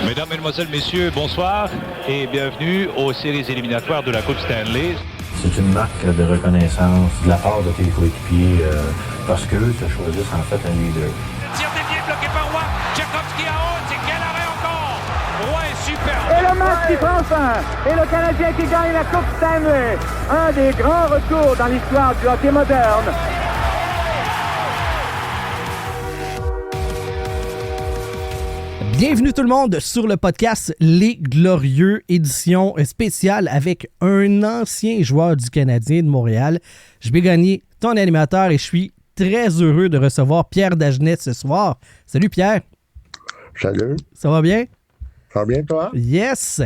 Mesdames, Mesdemoiselles, Messieurs, bonsoir et bienvenue aux séries éliminatoires de la Coupe Stanley. C'est une marque de reconnaissance de la part de tes coéquipiers parce qu'eux te choisissent en fait un leader. Tir dévié bloqué par Roy. Tchaikovsky à haute. C'est quel arrêt encore? Roy est superbe. Et le match qui prend fin. Et le Canadien qui gagne la Coupe Stanley. Un des grands retours dans l'histoire du hockey moderne. Bienvenue tout le monde sur le podcast Les Glorieux, édition spéciale avec un ancien joueur du Canadien de Montréal. Je vais gagner ton animateur et je suis très heureux de recevoir Pierre Dagenet ce soir. Salut Pierre. Salut. Ça va bien? Ça va bien toi? Yes!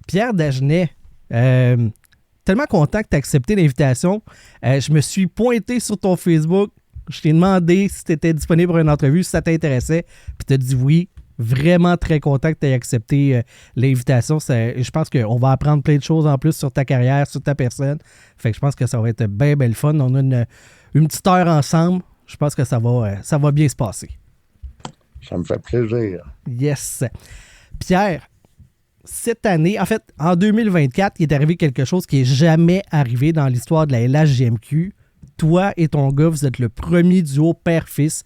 Pierre Dagenet, tellement content que tu as accepté l'invitation. Je me suis pointé sur ton Facebook. Je t'ai demandé si tu étais disponible pour une entrevue, si ça t'intéressait. Puis tu as dit oui. Vraiment très content que tu aies accepté l'invitation. Je pense qu'on va apprendre plein de choses en plus sur ta carrière, sur ta personne. Fait que je pense que ça va être bien le fun. On a une petite heure ensemble. Je pense que ça va bien se passer. Ça me fait plaisir. Yes. Pierre, cette année, en fait, en 2024, il est arrivé quelque chose qui n'est jamais arrivé dans l'histoire de la LHJMQ. Toi et ton gars, vous êtes le premier duo père-fils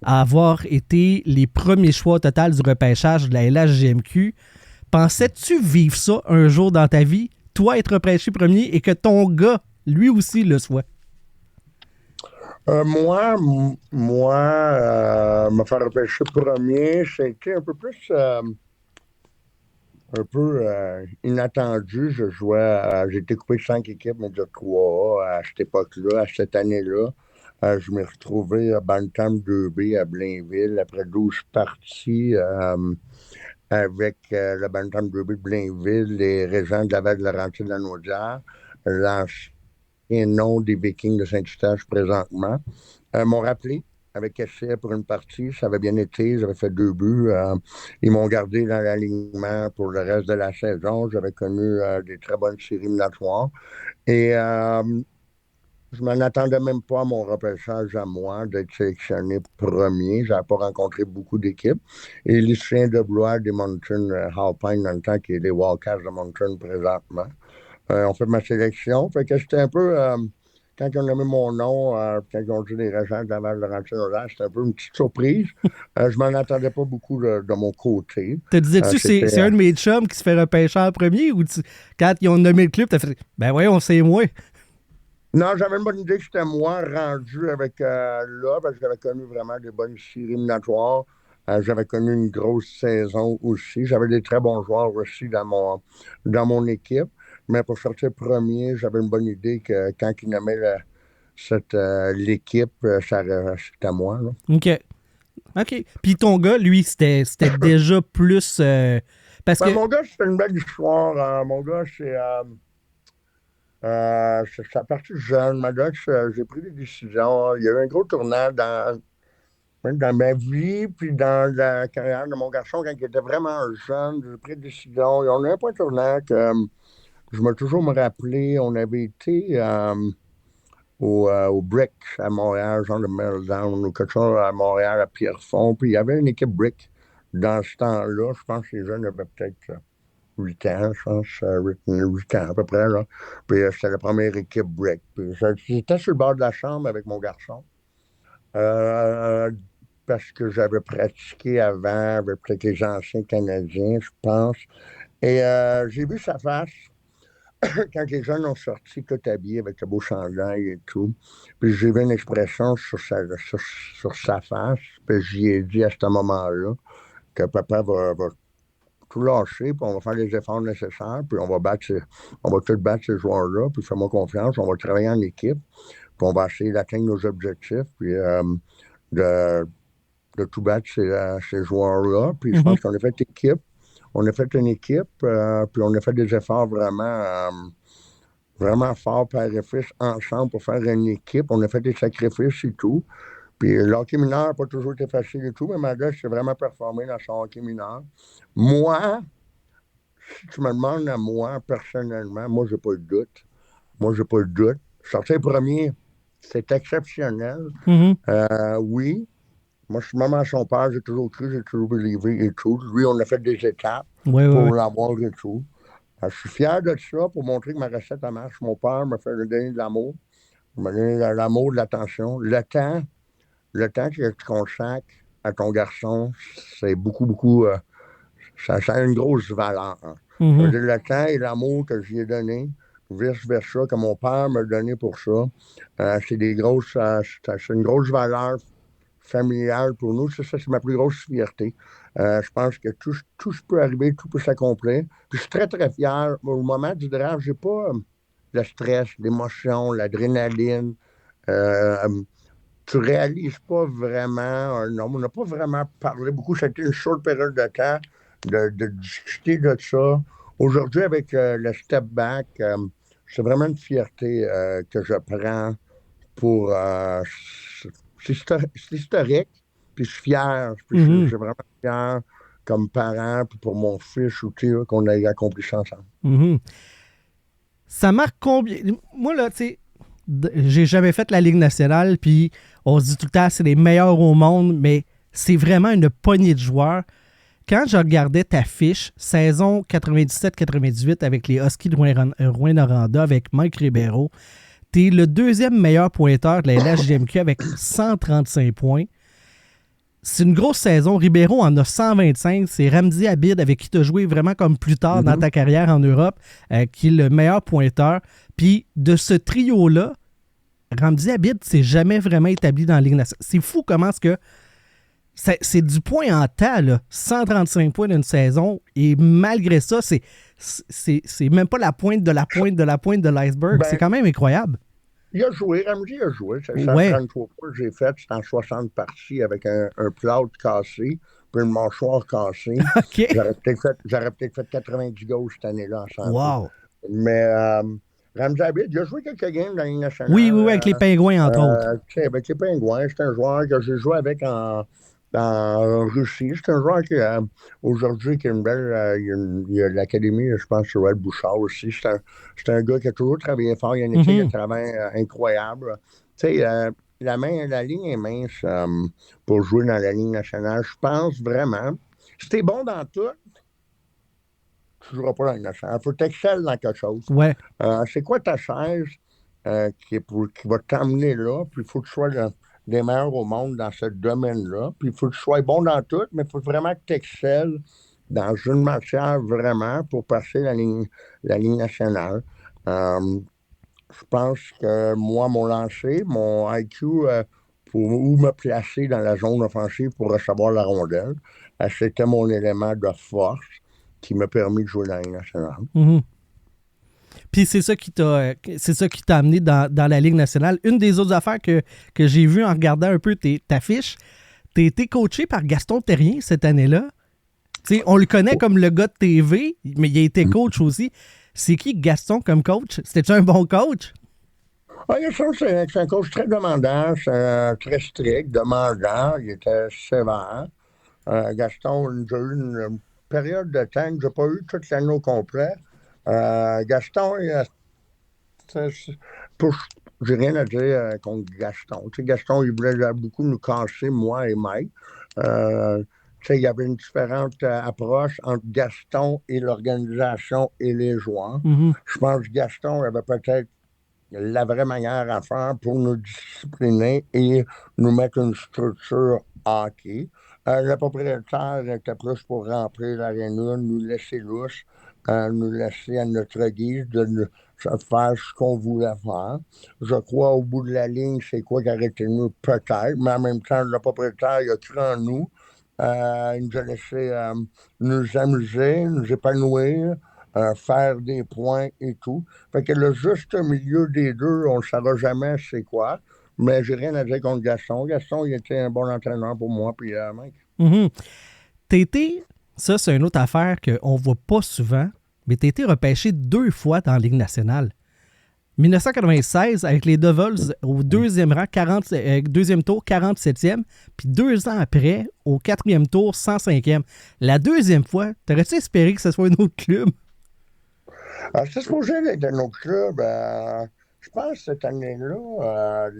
à avoir été les premiers choix au total du repêchage de la LHJMQ. Pensais-tu vivre ça un jour dans ta vie, toi être repêché premier et que ton gars, lui aussi, le soit? Moi, me faire repêcher premier, c'était un peu plus inattendu. J'ai été coupé de 5 équipes, mais de 3 à cette époque-là, à cette année-là. Je m'ai retrouvé à Bantam 2B à Blainville après 12 parties avec le Bantam 2B de Blainville, les Régents de Laval-Laurentides de la Naudière, l'ancien nom des Vikings de Saint-Eustache présentement. M'ont rappelé avec essai pour une partie, ça avait bien été, j'avais fait 2 buts. Ils m'ont gardé dans l'alignement pour le reste de la saison. J'avais connu des très bonnes séries éliminatoires. Et je m'en attendais même pas à mon repêchage à moi d'être sélectionné premier. Je n'avais pas rencontré beaucoup d'équipes. Et Lucien Deblois des Moncton Alpine dans le temps, qui est les Wildcats de Moncton présentement, ont fait ma sélection. Fait que c'était un peu, quand ils ont nommé mon nom, quand ils ont dit les Régents de Laval-Laurentides, c'était un peu une petite surprise. Je m'en attendais pas beaucoup de mon côté. Te disais-tu que c'est un de mes chums qui se fait repêcher en premier ou quand ils ont nommé le club, t'as fait « Ben voyons, c'est moi ». Non, j'avais une bonne idée que c'était moi rendu avec là, parce que j'avais connu vraiment des bonnes séries éliminatoires. J'avais connu une grosse saison aussi. J'avais des très bons joueurs aussi dans mon équipe. Mais pour sortir premier, j'avais une bonne idée que quand ils nommaient l'équipe, c'était moi. Là. OK. Puis ton gars, lui, c'était déjà plus... parce que... Mon gars, c'est une belle histoire. Mon gars, c'est à partir jeune. Ma gars, j'ai pris des décisions. Il y a eu un gros tournant dans ma vie, puis dans la carrière de mon garçon quand il était vraiment jeune. J'ai pris des décisions. On a eu un point tournant que je m'ai toujours me rappeler. On avait été au Brick à Montréal, genre de Meltdown, ou quelque chose à Montréal, à Pierrefonds. Puis il y avait une équipe Brick dans ce temps-là. Je pense que les jeunes avaient peut-être 8 ans, je pense, 8 ans à peu près. Là. Puis c'était la première équipe Brick. Puis j'étais sur le bord de la chambre avec mon garçon. Parce que j'avais pratiqué avant avec peut-être les anciens Canadiens, je pense. Et j'ai vu sa face quand les jeunes ont sorti tout habillé avec le beau chandail et tout. Puis j'ai vu une expression sur sa face. Puis j'y ai dit à ce moment-là que papa va tout lâcher, puis on va faire les efforts nécessaires, puis on va tout battre ces joueurs-là, puis fais-moi confiance, on va travailler en équipe, puis on va essayer d'atteindre nos objectifs, puis de tout battre ces joueurs-là. Puis je pense qu'on a fait équipe. On a fait une équipe, puis on a fait des efforts vraiment forts, père et fils, ensemble pour faire une équipe. On a fait des sacrifices et tout. Puis le hockey mineur n'a pas toujours été facile et tout, mais ma gars, s'est vraiment performé dans son hockey mineur. Moi, si tu me demandes à moi, personnellement, moi, j'ai pas de doute. Sortir premier, c'est exceptionnel. Oui, Moi, je suis même à son père, j'ai toujours cru, j'ai toujours believe et tout. Lui, on a fait des étapes Ouais, pour ouais. l'avoir et tout. Je suis fier de ça pour montrer que ma recette, elle marche. Mon père m'a fait donner de l'amour. Il m'a donné de l'amour, de l'attention. Le temps que tu consacres à ton garçon, c'est beaucoup, beaucoup. Ça a une grosse valeur. Hein. Ça veut Mhm. dire le temps et l'amour que je lui ai donné, vice-versa, que mon père m'a donné pour ça, c'est des grosses. C'est une grosse valeur familiale pour nous. Ça, c'est ma plus grosse fierté. Je pense que tout peut arriver, tout peut s'accomplir. Puis je suis très, très fier. Au moment du draft, j'ai pas le stress, l'émotion, l'adrénaline. Euh, Tu réalises pas vraiment un homme. On n'a pas vraiment parlé beaucoup. C'était une short période de temps de discuter de ça. Aujourd'hui, avec le step back, c'est vraiment une fierté que je prends pour. C'est historique, puis je suis fier. Puis je Mhm. suis vraiment fier comme parent, puis pour mon fils aussi, là, qu'on ait accompli ça ensemble. Mhm. Ça marque combien? Moi, là, tu sais, j'ai jamais fait la Ligue nationale, puis on se dit tout le temps, c'est les meilleurs au monde, mais c'est vraiment une poignée de joueurs. Quand je regardais ta fiche, saison 97-98 avec les Huskies de Rouyn-Noranda avec Mike Ribeiro, t'es le deuxième meilleur pointeur de la LHJMQ avec 135 points. C'est une grosse saison. Ribeiro en a 125. C'est Ramzi Abid avec qui tu as joué vraiment comme plus tard dans ta carrière en Europe, qui est le meilleur pointeur. Puis de ce trio-là, Ramzi Abid s'est jamais vraiment établi dans la Ligue nationale. C'est fou comment est-ce que c'est du point en tas, là. 135 points d'une saison. Et malgré ça, c'est même pas la pointe de la pointe de la pointe de l'iceberg. Ben, C'est quand même incroyable. il a joué, Ramsey a joué. C'est Ouais. 133 fois que j'ai fait. C'était en 60 parties avec un plâtre cassé, puis une mâchoire cassée. OK. J'aurais peut-être fait 90 goals cette année-là en santé. Wow. Mais Ramsey Abid, il a joué quelques games dans la Ligue nationale. Oui, avec les Pingouins, entre autres. Avec les Pingouins, c'est un joueur que j'ai joué avec en Russie. C'est un joueur qui, aujourd'hui, qui a une belle. Il y a l'académie, je pense, sur Red Bouchard aussi. C'est un gars qui a toujours travaillé fort. Il y a une équipe de travail incroyable. Tu sais, la ligne est mince pour jouer dans la Ligue nationale. Je pense vraiment. Si t'es bon dans tout, tu ne joueras pas dans la Ligue nationale. Il faut t'exceller dans quelque chose. Ouais. C'est quoi ta chaise qui va t'amener là? Puis il faut que tu sois des meilleurs au monde dans ce domaine-là. Puis il faut que tu sois bon dans tout, mais il faut vraiment que tu excelles dans une matière vraiment pour passer la ligne nationale. Je pense que moi, mon lancer, mon IQ pour où me placer dans la zone offensive pour recevoir la rondelle, c'était mon élément de force qui m'a permis de jouer dans la Ligue nationale. Mm-hmm. Puis c'est ça qui t'a amené dans la Ligue nationale. Une des autres affaires que j'ai vues en regardant un peu ta fiche, t'as été coaché par Gaston Terrien cette année-là. T'sais, on le connaît comme le gars de TV, mais il a été coach aussi. C'est qui Gaston comme coach? C'était-tu un bon coach? Gaston, c'est un coach très demandant, très strict, demandant. Il était sévère. Gaston, j'ai eu une période de temps que je n'ai pas eu toute l'année au complet. Gaston, j'ai rien à dire contre Gaston. Tu sais, Gaston, il voulait beaucoup nous casser, moi et Mike. Il y avait une différente approche entre Gaston et l'organisation et les joueurs. Mm-hmm. Je pense que Gaston avait peut-être la vraie manière à faire pour nous discipliner et nous mettre une structure hockey. Le propriétaire était plus pour remplir l'aréna, nous laisser louche, nous laisser à notre guise de faire ce qu'on voulait faire. Je crois au bout de la ligne, c'est quoi qui a arrêté nous, peut-être, mais en même temps, le propriétaire, il a cru en nous. Il nous a laissé nous amuser, nous épanouir, faire des points et tout. Fait que le juste milieu des deux, on ne saura jamais c'est quoi. Mais j'ai rien à dire contre Gaston. Gaston, il était un bon entraîneur pour moi, puis Mike. Mm-hmm. Ça, c'est une autre affaire qu'on ne voit pas souvent, mais tu as été repêché 2 fois dans la Ligue nationale. 1996, avec les Devils, au deuxième rang, deuxième tour, 47e, puis 2 ans après, au 4e tour, 105e. La deuxième fois, t'aurais-tu espéré que ce soit un autre club? C'est supposé être un autre club. Je pense que cette année-là,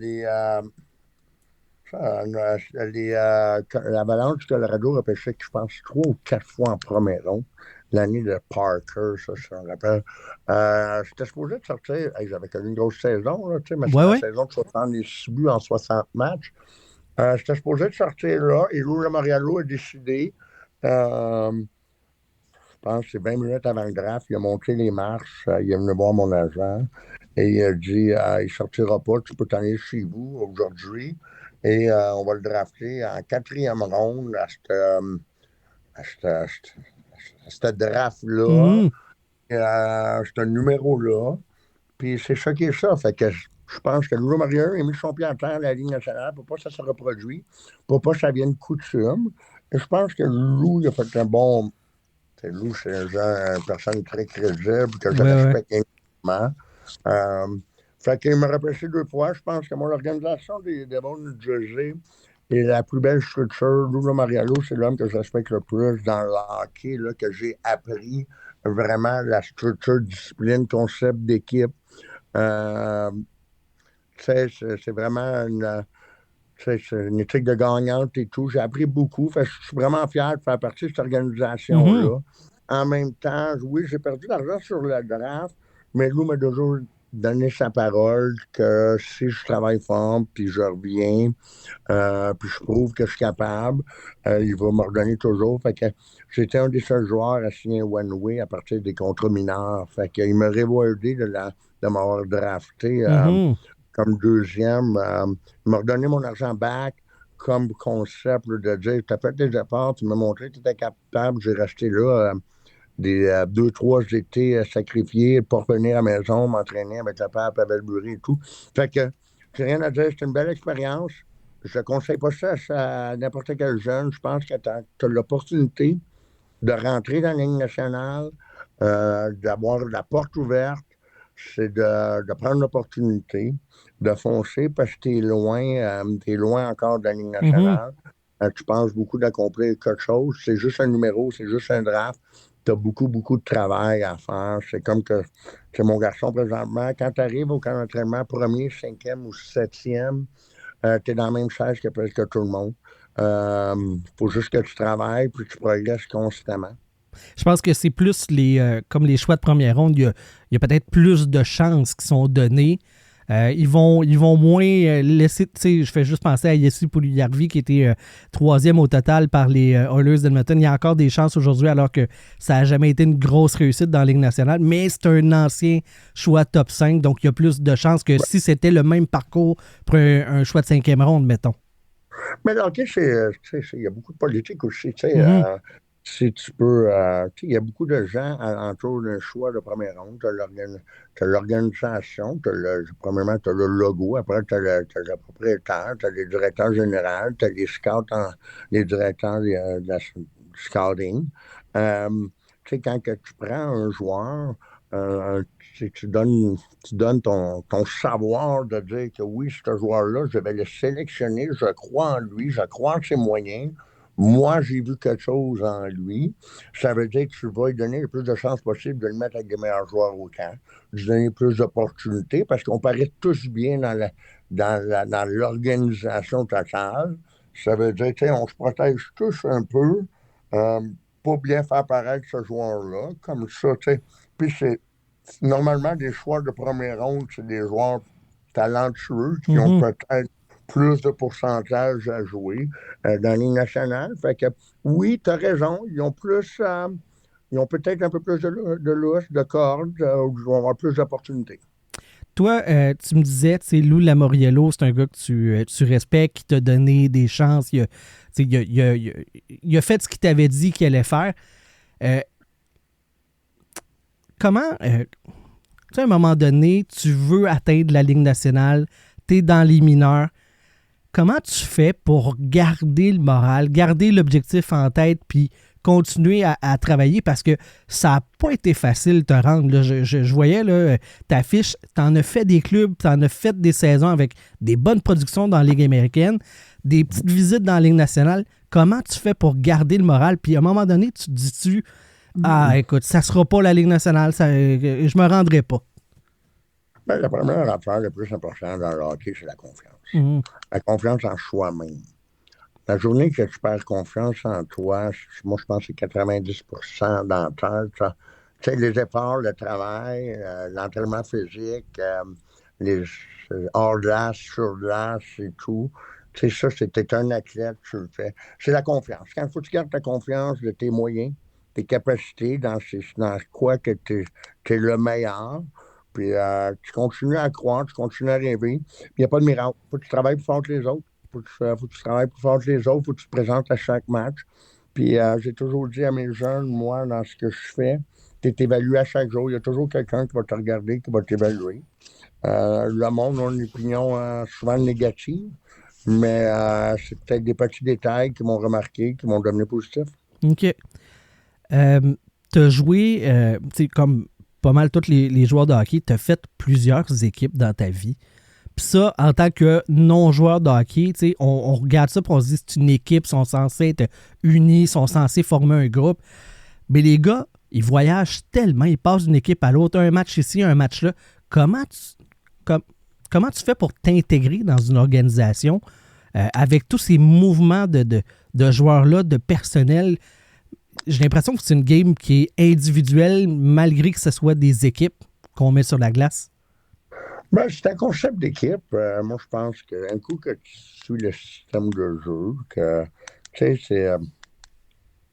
L'Avalanche du Colorado a pêché, je pense, 3 ou 4 fois en premier ronde. L'année de Parker, ça, je me rappelle. J'étais supposé de sortir. J'avais connu une grosse saison, là, mais c'est la saison de 70 buts en 60 matchs. J'étais supposé de sortir là, et Lou Lamoriello a décidé, je pense que c'est 20 minutes avant le draft, il a monté les marches, il est venu voir mon agent, et il a dit il ne sortira pas, tu peux t'en aller chez vous aujourd'hui, et on va le drafter en 4e ronde à ce draft-là, ce numéro-là. Puis c'est ça qui est ça. Fait que je pense que Lou Lamoriello a mis son pied en terre à la Ligue nationale pour pas que ça se reproduise, pour pas que ça vienne coutume. Et je pense que Lou, il a fait un bon. Lou, c'est une personne très crédible, que je respecte énormément. Fait qu'il m'a repêché 2 fois. Je pense que l'organisation des Devils de New Jersey est la plus belle structure. Lou Lamoriello, c'est l'homme que je respecte le plus dans le hockey, là, que j'ai appris vraiment la structure, discipline, concept d'équipe. C'est vraiment une éthique de gagnante et tout. J'ai appris beaucoup. Fait que je suis vraiment fier de faire partie de cette organisation-là. En même temps, oui, j'ai perdu de l'argent sur le draft, mais Lou m'a toujours donné sa parole que si je travaille fort, puis je reviens, puis je prouve que je suis capable, il va me redonner toujours. Fait que j'étais un des seuls joueurs à signer one-way à partir des contrats mineurs. Fait qu'il m'a rewardé de m'avoir drafté comme 2e. Il m'a redonné mon argent back comme concept de dire, tu as fait tes efforts, tu m'as montré que tu étais capable, j'ai resté là. Des 2-3 étés sacrifiés pour revenir à la maison, m'entraîner avec le père Pavel Bure et tout. Fait que j'ai rien à dire, c'est une belle expérience. Je ne conseille pas ça à n'importe quel jeune. Je pense que tu as l'opportunité de rentrer dans la Ligue nationale, d'avoir la porte ouverte, c'est de prendre l'opportunité, de foncer parce que tu es loin encore de la Ligue nationale. Tu penses beaucoup d'accomplir quelque chose. C'est juste un numéro, c'est juste un draft. Tu as beaucoup, beaucoup de travail à faire. C'est comme que c'est mon garçon présentement. Quand tu arrives au camp d'entraînement, 1er, 5e ou 7e, tu es dans la même chaise que presque tout le monde. Faut juste que tu travailles puis que tu progresses constamment. Je pense que c'est plus comme les choix de première ronde, il y a peut-être plus de chances qui sont données. Ils vont moins laisser, tu sais, je fais juste penser à Jesse Puljujarvi qui était 3e au total par les Oilers d'Edmonton. Il y a encore des chances aujourd'hui alors que ça n'a jamais été une grosse réussite dans la Ligue nationale, mais c'est un ancien choix top 5, donc il y a plus de chances que si c'était le même parcours pour un choix de 5e ronde, mettons. Mais là, OK, il y a beaucoup de politique aussi, tu sais. Si tu peux, il y a beaucoup de gens autour d'un choix de première ronde. Tu as l'organisation, premièrement, tu as le logo, après tu as le propriétaire, tu as les directeurs généraux, tu as les scouts, les directeurs du scouting. Tu sais, quand tu prends un joueur, tu donnes ton savoir de dire que oui, ce joueur-là, je vais le sélectionner, je crois en lui, je crois en ses moyens. Moi, j'ai vu quelque chose en lui. Ça veut dire que tu vas lui donner le plus de chances possible de le mettre avec les meilleurs joueurs au camp, de lui donner plus d'opportunités, parce qu'on paraît tous bien dans l'organisation totale. Ça veut dire, tu sais, on se protège tous un peu pour bien faire paraître ce joueur-là, comme ça, tu sais. Puis c'est normalement des choix de première ronde, c'est des joueurs talentueux qui ont peut-être plus de pourcentage à jouer dans la Ligue nationale. Fait que oui, tu as raison, ils ont peut-être un peu plus de lousse, de cordes, ils vont avoir plus d'opportunités. Toi, tu me disais, tu sais, Lou Lamoriello, c'est un gars que tu respectes, qui t'a donné des chances. Il a fait ce qu'il t'avait dit qu'il allait faire. Comment, tu sais, à un moment donné, tu veux atteindre la Ligue nationale, tu es dans les mineurs. Comment tu fais pour garder le moral, garder l'objectif en tête, puis continuer à travailler? Parce que ça n'a pas été facile de te rendre. Là. Je voyais là, ta fiche, tu en as fait des clubs, tu en as fait des saisons avec des bonnes productions dans la Ligue américaine, des petites visites dans la Ligue nationale. Comment tu fais pour garder le moral? Puis à un moment donné, tu te dis-tu, écoute, ça ne sera pas la Ligue nationale, je me rendrai pas. Ben, la première affaire le plus important dans le hockey, c'est la confiance. Mhm. La confiance en soi-même. La journée que tu perds confiance en toi, moi, je pense que c'est 90% d'entre elles. Tu sais, les efforts, le travail, l'entraînement physique, les hors-glace, sur-glace et tout. Tu sais, ça, t'es un athlète, tu le fais. C'est la confiance. Quand il faut que tu gardes ta confiance de tes moyens, tes capacités, dans quoi que tu es le meilleur, puis tu continues à croire, tu continues à rêver. Il n'y a pas de miracle. Faut que tu travailles plus fort que les autres. Faut que tu travailles plus fort que les autres. Faut que tu te présentes à chaque match. Puis j'ai toujours dit à mes jeunes, moi, dans ce que je fais, tu es évalué à chaque jour. Il y a toujours quelqu'un qui va te regarder, qui va t'évaluer. Le monde a une opinion souvent négative, mais c'est peut-être des petits détails qui m'ont remarqué, qui m'ont devenu positif. OK. Tu as joué, tu sais, comme pas mal tous les joueurs de hockey, tu as fait plusieurs équipes dans ta vie. Puis ça, en tant que non-joueur de hockey, tu sais, on regarde ça et on se dit c'est une équipe, ils sont censés être unis, ils sont censés former un groupe. Mais les gars, ils voyagent tellement, ils passent d'une équipe à l'autre, un match ici, un match là. Comment tu fais pour t'intégrer dans une organisation avec tous ces mouvements de joueurs-là, de personnel? J'ai l'impression que c'est une game qui est individuelle malgré que ce soit des équipes qu'on met sur la glace. Ben, c'est un concept d'équipe. Moi, je pense qu'un coup que tu suis le système de jeu, que tu sais,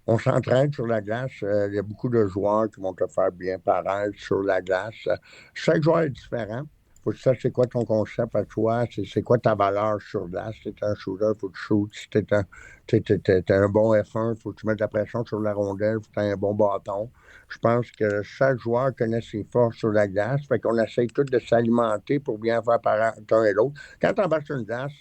on s'entraîne sur la glace. Il y a beaucoup de joueurs qui vont te faire bien paraître sur la glace. Chaque joueur est différent. Faut que tu saches c'est quoi ton concept à toi, c'est quoi ta valeur sur glace. Si t'es un shooter, faut que tu shootes. Si t'es un bon F1, faut que tu mettes de la pression sur la rondelle, faut que tu aies un bon bâton. Je pense que chaque joueur connaît ses forces sur la glace. Fait qu'on essaye tous de s'alimenter pour bien faire paraître un et l'autre. Quand tu embarques sur une glace,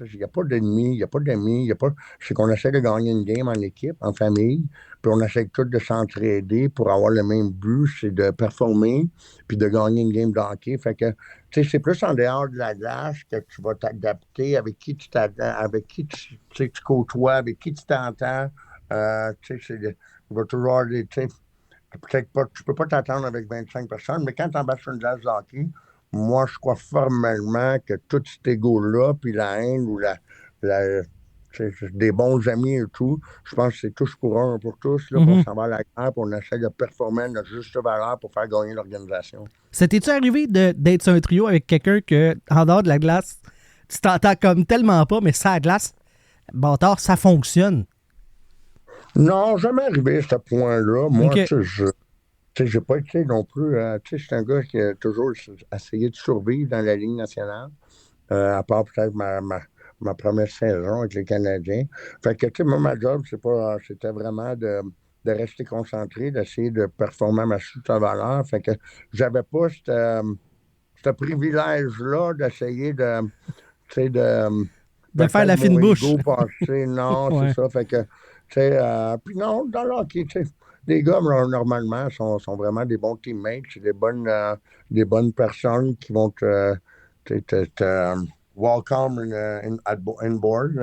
il n'y a pas d'ennemis, il n'y a pas d'amis, c'est qu'on essaie de gagner une game en équipe, en famille, puis on essaie tous de s'entraider pour avoir le même but, c'est de performer, puis de gagner une game de hockey. Fait que, tu sais, c'est plus en dehors de la glace que tu vas t'adapter, avec qui tu côtoies, avec qui tu t'entends. Tu sais, il va toujours avoir des, tu sais, peut-être pas, tu peux pas t'attendre avec 25 personnes, mais quand tu embarques sur une glace de hockey, moi, je crois formellement que tout cet égo-là, puis la haine ou des bons amis et tout, je pense que c'est tous pour un pour tous. Là, On s'en va à la guerre, puis on essaie de performer à notre juste valeur pour faire gagner l'organisation. Ça t'es-tu arrivé d'être sur un trio avec quelqu'un que, en dehors de la glace, tu t'entends comme tellement pas, mais ça, la glace, bâtard, ça fonctionne? Non, jamais arrivé à ce point-là. Moi, Okay. j'ai pas été non plus. Je suis un gars qui a toujours essayé de survivre dans la Ligue nationale, à part peut-être ma première saison avec les Canadiens. Fait que, moi, ma job, c'était vraiment de rester concentré, d'essayer de performer à ma juste valeur. Fait que j'avais pas ce privilège-là d'essayer de faire la fine bouche. Non, Ouais. c'est ça. Fait que, puis non, dans le hockey, les gars, normalement, sont vraiment des bons teammates. C'est des bonnes personnes qui vont te welcome in board.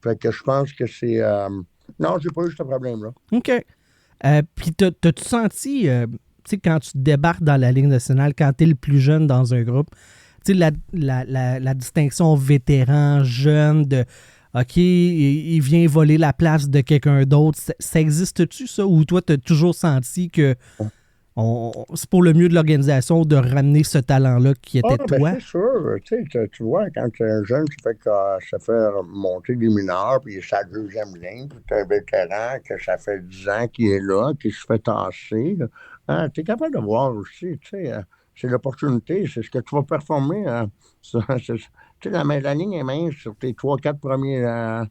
Fait que je pense que c'est... non, j'ai pas eu ce problème-là. OK. Puis t'as-tu senti, tu sais, quand tu débarques dans la Ligue nationale, quand t'es le plus jeune dans un groupe, tu sais, la distinction vétéran, jeune, de OK, il vient voler la place de quelqu'un d'autre. Ça existe-tu, ça? Ou toi, tu as toujours senti que c'est pour le mieux de l'organisation de ramener ce talent-là qui était toi? C'est sûr. Tu vois, quand tu es un jeune, ça fait monter des mineurs, puis c'est la deuxième ligne, puis tu es un vétéran, que ça fait 10 ans qu'il est là, qu'il se fait tasser. Tu es capable de voir aussi, c'est l'opportunité, c'est ce que tu vas performer. La ligne est mince sur tes 3-4 premiers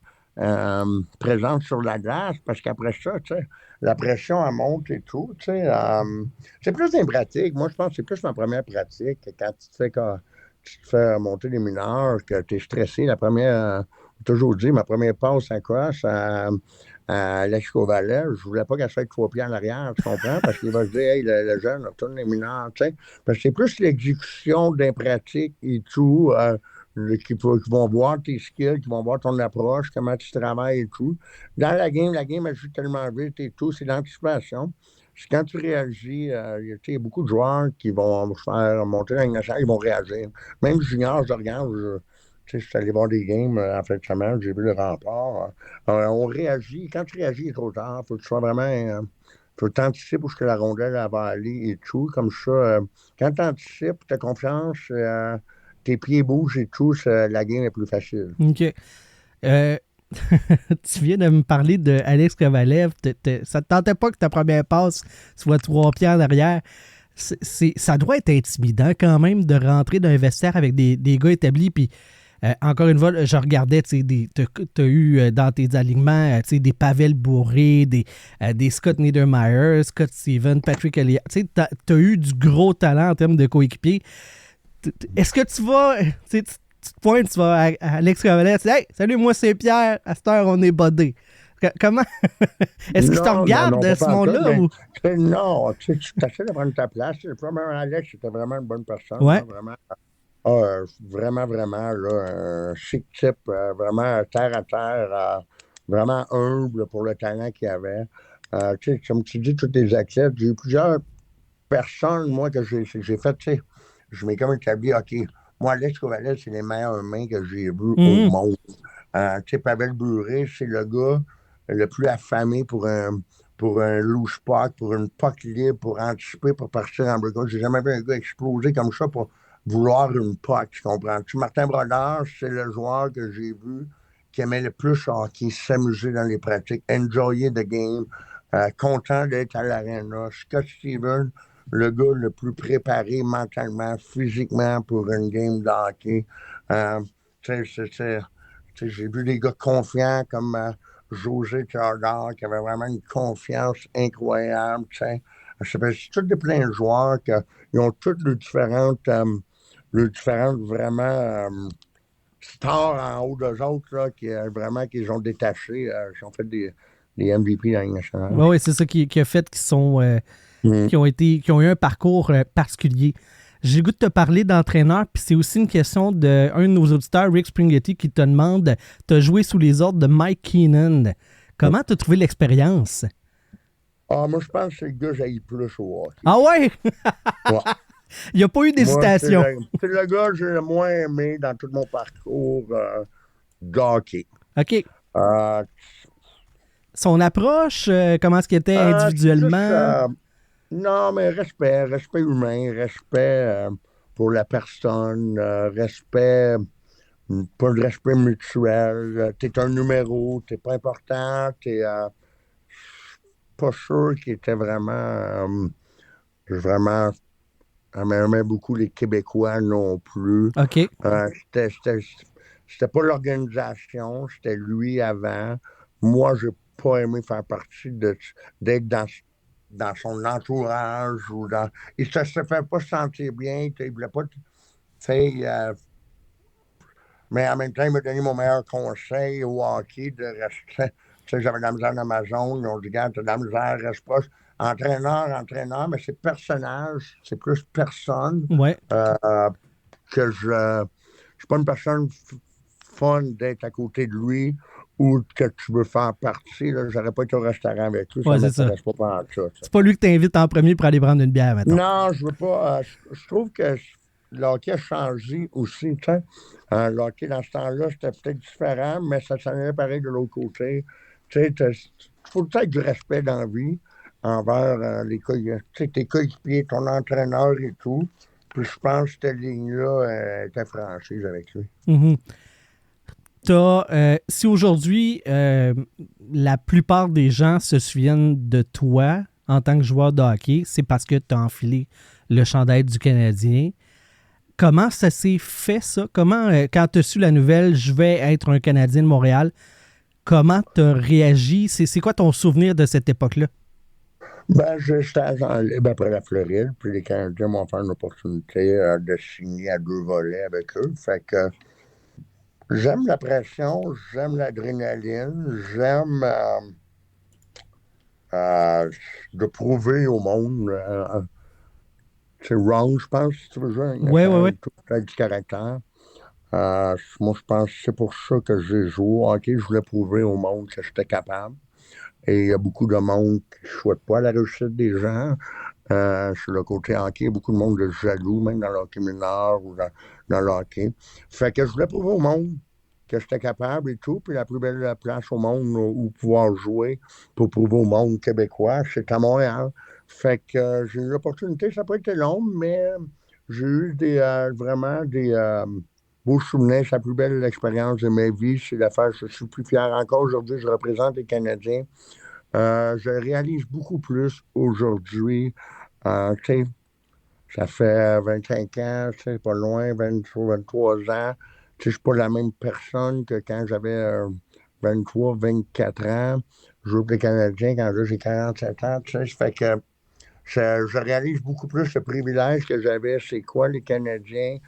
présences sur la glace, parce qu'après ça, la pression, elle monte et tout. C'est plus une pratique. Moi, je pense que c'est plus ma première pratique. Quand tu te fais monter les mineurs, que tu es stressé, j'ai toujours dit, ma première passe à cross à Alex Covalet, je voulais pas qu'elle se fasse 3 pieds en arrière, tu comprends? Parce qu'il va se dire, hey, le jeune, retourne les mineurs, Parce que c'est plus l'exécution d'un pratique et tout, qui vont voir tes skills, qui vont voir ton approche, comment tu travailles et tout. Dans la game, elle joue tellement vite et tout, c'est l'anticipation. quand tu réagis, il y a beaucoup de joueurs qui vont se faire monter dans une nationale, ils vont réagir. Même junior, je regarde, je suis allé voir des games en fin de semaine, j'ai vu le rempart. On réagit. Quand tu réagis, il est trop tard. Faut que tu sois vraiment. Faut que tu anticipes où est-ce que la rondelle elle va aller et tout. Comme ça, quand tu anticipes, tu as confiance, tes pieds bougent et tout, la game est plus facile. OK. Tu viens de me parler de Alex Kovalev. Ça ne te tentait pas que ta première passe soit 3 pieds en arrière. Ça doit être intimidant quand même de rentrer dans un vestiaire avec des gars établis. Puis, encore une fois, je regardais, tu as eu dans tes alignements des Pavel Bourré, des Scott Niedermayer, Scott Stevens, Patrick Elliott. Tu as eu du gros talent en termes de coéquipiers. Est-ce que tu vas... Tu te pointes, tu vas à Alex Kovalev, tu dis « Hey, salut, moi c'est Pierre, à cette heure, on est bodés. » Comment? Est-ce qu'il te regarde de ce monde-là? Non, tu essaies de prendre ta place. Premièrement, Alex, c'était vraiment une bonne personne. Ouais. Vraiment, vraiment, là, un chic type, vraiment terre à terre, vraiment humble pour le talent qu'il avait. Comme tu dis, tous les accès, j'ai eu plusieurs personnes, moi, que j'ai fait, je m'ai comme établi, OK, moi, Alex Kovalev, c'est les meilleurs mains que j'ai vus au monde. Pavel Bure, c'est le gars le plus affamé pour un loose puck, pour une puck libre, pour anticiper, pour partir en break-out. J'ai jamais vu un gars exploser comme ça pour vouloir une puck, tu comprends-tu? Martin Brodeur, c'est le joueur que j'ai vu qui aimait le plus hockey, s'amuser dans les pratiques, enjoyer the game, content d'être à l'aréna. Scott Stevens, le gars le plus préparé mentalement, physiquement pour une game de hockey. J'ai vu des gars confiants comme José Theodore, qui avait vraiment une confiance incroyable. C'est tous des plein de joueurs qui ont toutes les différentes vraiment stars en haut d'eux autres, là, qu'ils ont détachés, qui ont fait des MVP dans les nationales. Oui, c'est ça qui a fait qu'ils sont... qui ont eu un parcours particulier. J'ai le goût de te parler d'entraîneur, puis c'est aussi une question d'un de nos auditeurs, Rick Springletti, qui te demande, tu as joué sous les ordres de Mike Keenan. Comment tu as trouvé l'expérience? Moi, je pense que c'est le gars que j'aille plus au hockey. Ah ouais? Ouais. Il n'y a pas eu d'hésitation. C'est le gars que j'ai le moins aimé dans tout mon parcours de hockey. OK. Son approche, comment est-ce qu'il était individuellement? Non, mais respect humain, respect pour la personne, respect, pas de respect mutuel. T'es un numéro, t'es pas important, t'es pas sûr qu'il était vraiment, aimait beaucoup les Québécois non plus. OK. C'était pas l'organisation, c'était lui avant. Moi, j'ai pas aimé faire partie d'être dans son entourage il se fait pas sentir bien, il voulait pas mais en même temps il m'a donné mon meilleur conseil au hockey de rester. J'avais de la misère dans ma zone, ils ont dit regarde, t'as de la misère, reste proche. Entraîneur, mais c'est personnage, c'est plus personne. Ouais. Que je suis pas une personne fun d'être à côté de lui ou que tu veux faire partie, là, j'aurais pas été au restaurant avec lui. Ouais, ça m'intéresse pas pendant ça. C'est pas lui que t'invites en premier pour aller prendre une bière, maintenant. Non, je veux pas. Je trouve que le hockey a changé aussi. Le hockey, dans ce temps-là, c'était peut-être différent, mais ça s'en allait pareil de l'autre côté. Il faut peut-être du respect dans la vie envers tes coéquipiers, ton entraîneur et tout. Puis je pense que cette ligne-là était franchise avec lui. Mm-hmm. Si aujourd'hui, la plupart des gens se souviennent de toi en tant que joueur de hockey, c'est parce que tu as enfilé le chandail du Canadien. Comment ça s'est fait, ça? Comment, quand tu as su la nouvelle, je vais être un Canadien de Montréal, comment tu as réagi? C'est quoi ton souvenir de cette époque-là? J'étais agent libre après la Floride, puis les Canadiens m'ont fait une opportunité de signer à 2 volets avec eux. Fait que j'aime la pression, j'aime l'adrénaline, j'aime de prouver au monde. C'est wrong, je pense, si tu veux jouer. Oui. Tout du caractère. Moi, je pense que c'est pour ça que j'ai joué au hockey. Je voulais prouver au monde que j'étais capable. Et il y a beaucoup de monde qui ne souhaite pas la réussite des gens. Sur le côté hockey, il y a beaucoup de monde de jaloux, même dans le hockey mineur ou dans le hockey. Fait que je voulais prouver au monde que j'étais capable et tout. Puis la plus belle place au monde où pouvoir jouer pour prouver au monde québécois, c'est à Montréal. Fait que j'ai eu l'opportunité, ça n'a pas été long, mais j'ai eu vraiment des beaux souvenirs. C'est la plus belle expérience de ma vie. C'est l'affaire, je suis plus fier encore aujourd'hui. Je représente les Canadiens. Je réalise beaucoup plus aujourd'hui. Tu sais, ça fait 25 ans, c'est pas loin, 23 ans. Tu sais, je suis pas la même personne que quand j'avais 23, 24 ans. Je joue pour les Canadiens quand j'ai 47 ans. Tu sais, ça fait que je réalise beaucoup plus le privilège que j'avais. C'est quoi les Canadiens?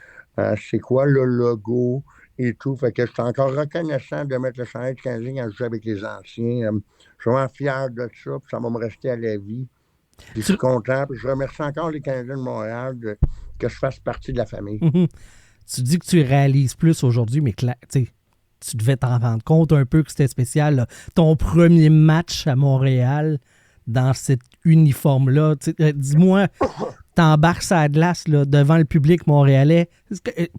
C'est quoi le logo et tout. Fait que je suis encore reconnaissant de mettre le chandail du Canadien quand je joue avec les anciens. Je suis vraiment fier de ça, puis ça va me rester à la vie. Puis je suis content, puis je remercie encore les Canadiens de Montréal que je fasse partie de la famille. Tu dis que tu réalises plus aujourd'hui, mais tu devais t'en rendre compte un peu que c'était spécial. Là. Ton premier match à Montréal dans cet uniforme-là, dis-moi, t'embarques sur la glace là, devant le public montréalais.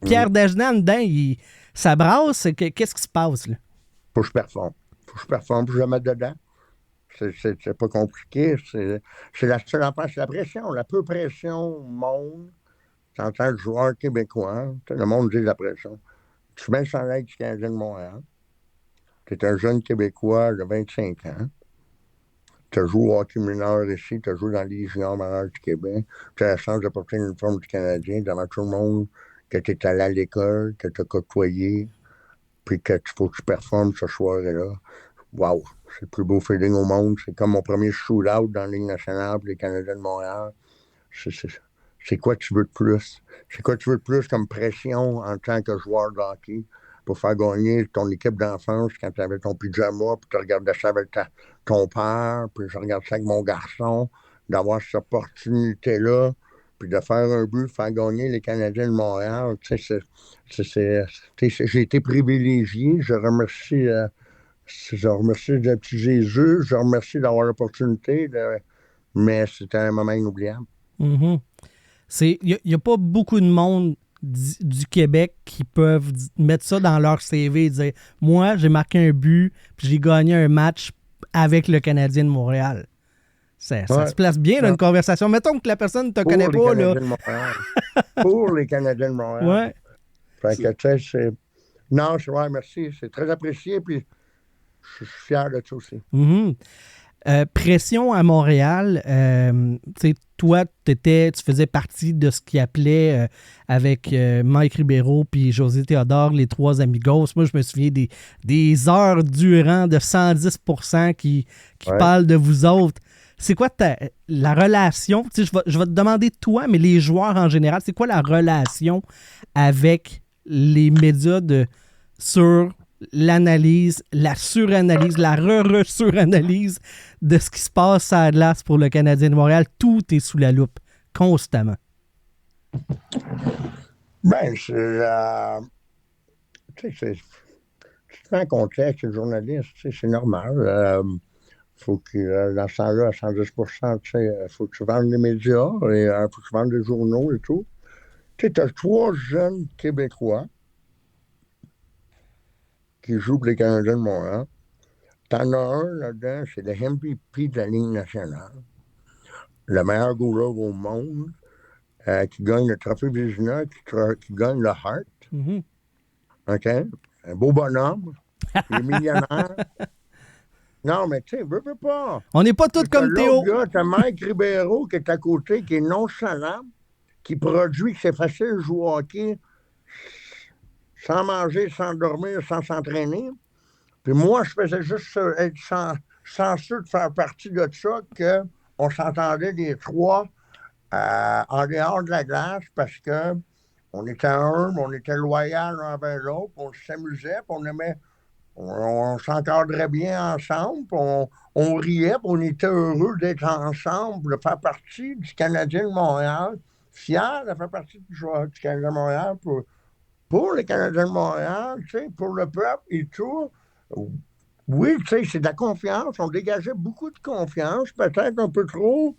Pierre Dagenet, dedans, ça brasse. Qu'est-ce qui se passe? Là? Faut que je performe. Puis je vais mettre dedans. C'est pas compliqué. C'est la seule affaire, c'est la pression. La peu pression monte. En tant que joueur québécois, le monde dit de la pression. Tu mets le chandail du Canadien de Montréal. Tu es un jeune Québécois de 25 ans. Tu as joué au hockey mineur ici, tu as joué dans les juniors mineurs du Québec. Tu as la chance de porter l'uniforme du Canadien devant tout le monde, que tu es allé à l'école, que tu as côtoyé, puis que faut que tu performes ce soir-là. Wow! C'est le plus beau feeling au monde. C'est comme mon premier shootout dans la Ligue nationale pour les Canadiens de Montréal. C'est quoi tu veux de plus? C'est quoi tu veux de plus comme pression en tant que joueur de hockey pour faire gagner ton équipe d'enfance quand tu avais ton pyjama, puis tu regardais ça avec ton père, puis je regardais ça avec mon garçon, d'avoir cette opportunité-là, puis de faire un but, faire gagner les Canadiens de Montréal. J'ai été privilégié. Je remercie le petit Jésus. Je remercie d'avoir l'opportunité, mais c'était un moment inoubliable. Mm-hmm. Il n'y a pas beaucoup de monde du Québec qui peuvent mettre ça dans leur CV et dire « Moi, j'ai marqué un but puis j'ai gagné un match avec le Canadien de Montréal. » Ça se place bien dans une conversation. Mettons que la personne ne te connaît pas. Là. Pour les Canadiens de Montréal. Ouais. Fait que, tu sais, c'est... Non, merci. C'est très apprécié puis je suis fier de ça aussi. Mm-hmm. Pression à Montréal, toi, tu faisais partie de ce qu'ils appelaient avec Mike Ribeiro puis José Théodore, les trois amigos. Moi, je me souviens des heures durant de 110% qui parlent de vous autres. C'est quoi la relation? Je vais te demander toi, mais les joueurs en général, c'est quoi la relation avec les médias sur l'analyse, la suranalyse, la re-suranalyse de ce qui se passe à glace pour le Canadien de Montréal? Tout est sous la loupe, constamment. Ben, tu te mets en contexte, le journaliste, c'est normal. Faut que, dans ce temps-là, à 110%, faut que tu vendes les médias, et faut que tu vendes les journaux et tout. Tu as 3 jeunes Québécois qui joue pour les Canadiens de Montréal. T'en as un là-dedans, c'est le MVP de la Ligue nationale. Le meilleur goaler au monde, qui gagne le trophée Vézina, qui gagne le Hart. Mm-hmm. OK? Un beau bonhomme. Il est millionnaire. Non, mais tu sais, veux pas. On n'est pas tous comme Théo. T'as Mike Ribeiro qui est à côté, qui est nonchalant, qui produit, que c'est facile de jouer au hockey sans manger, sans dormir, sans s'entraîner. Puis moi, je faisais juste être chanceux de faire partie de ça, qu'on s'entendait les trois en dehors de la glace parce que on était humbles, on était loyal l'un envers l'autre, on s'amusait, on s'encadrait bien ensemble, on riait, on était heureux d'être ensemble, de faire partie du Canadien de Montréal, fiers de faire partie du Canadien de Montréal pour les Canadiens de Montréal, tu sais, pour le peuple et tout. Oui, tu sais, c'est de la confiance. On dégageait beaucoup de confiance, peut-être un peu trop,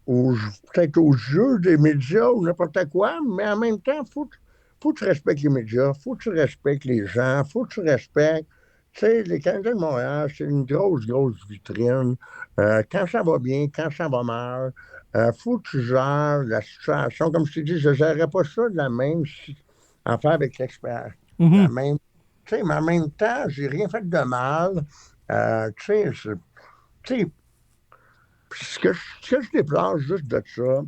peut-être aux jeux des médias ou n'importe quoi, mais en même temps, faut que tu respectes les médias, faut que tu respectes les gens, faut que tu respectes. Tu sais, les Canadiens de Montréal, c'est une grosse, grosse vitrine. Quand ça va bien, quand ça va mal, faut que tu gères la situation. Comme je t'ai dit, je ne gérerais pas ça de la même affaire avec l'expert. La Mhm. même, tu sais, mais en même temps, j'ai rien fait de mal. Tu sais, tu sais, ce que je déplore juste de ça,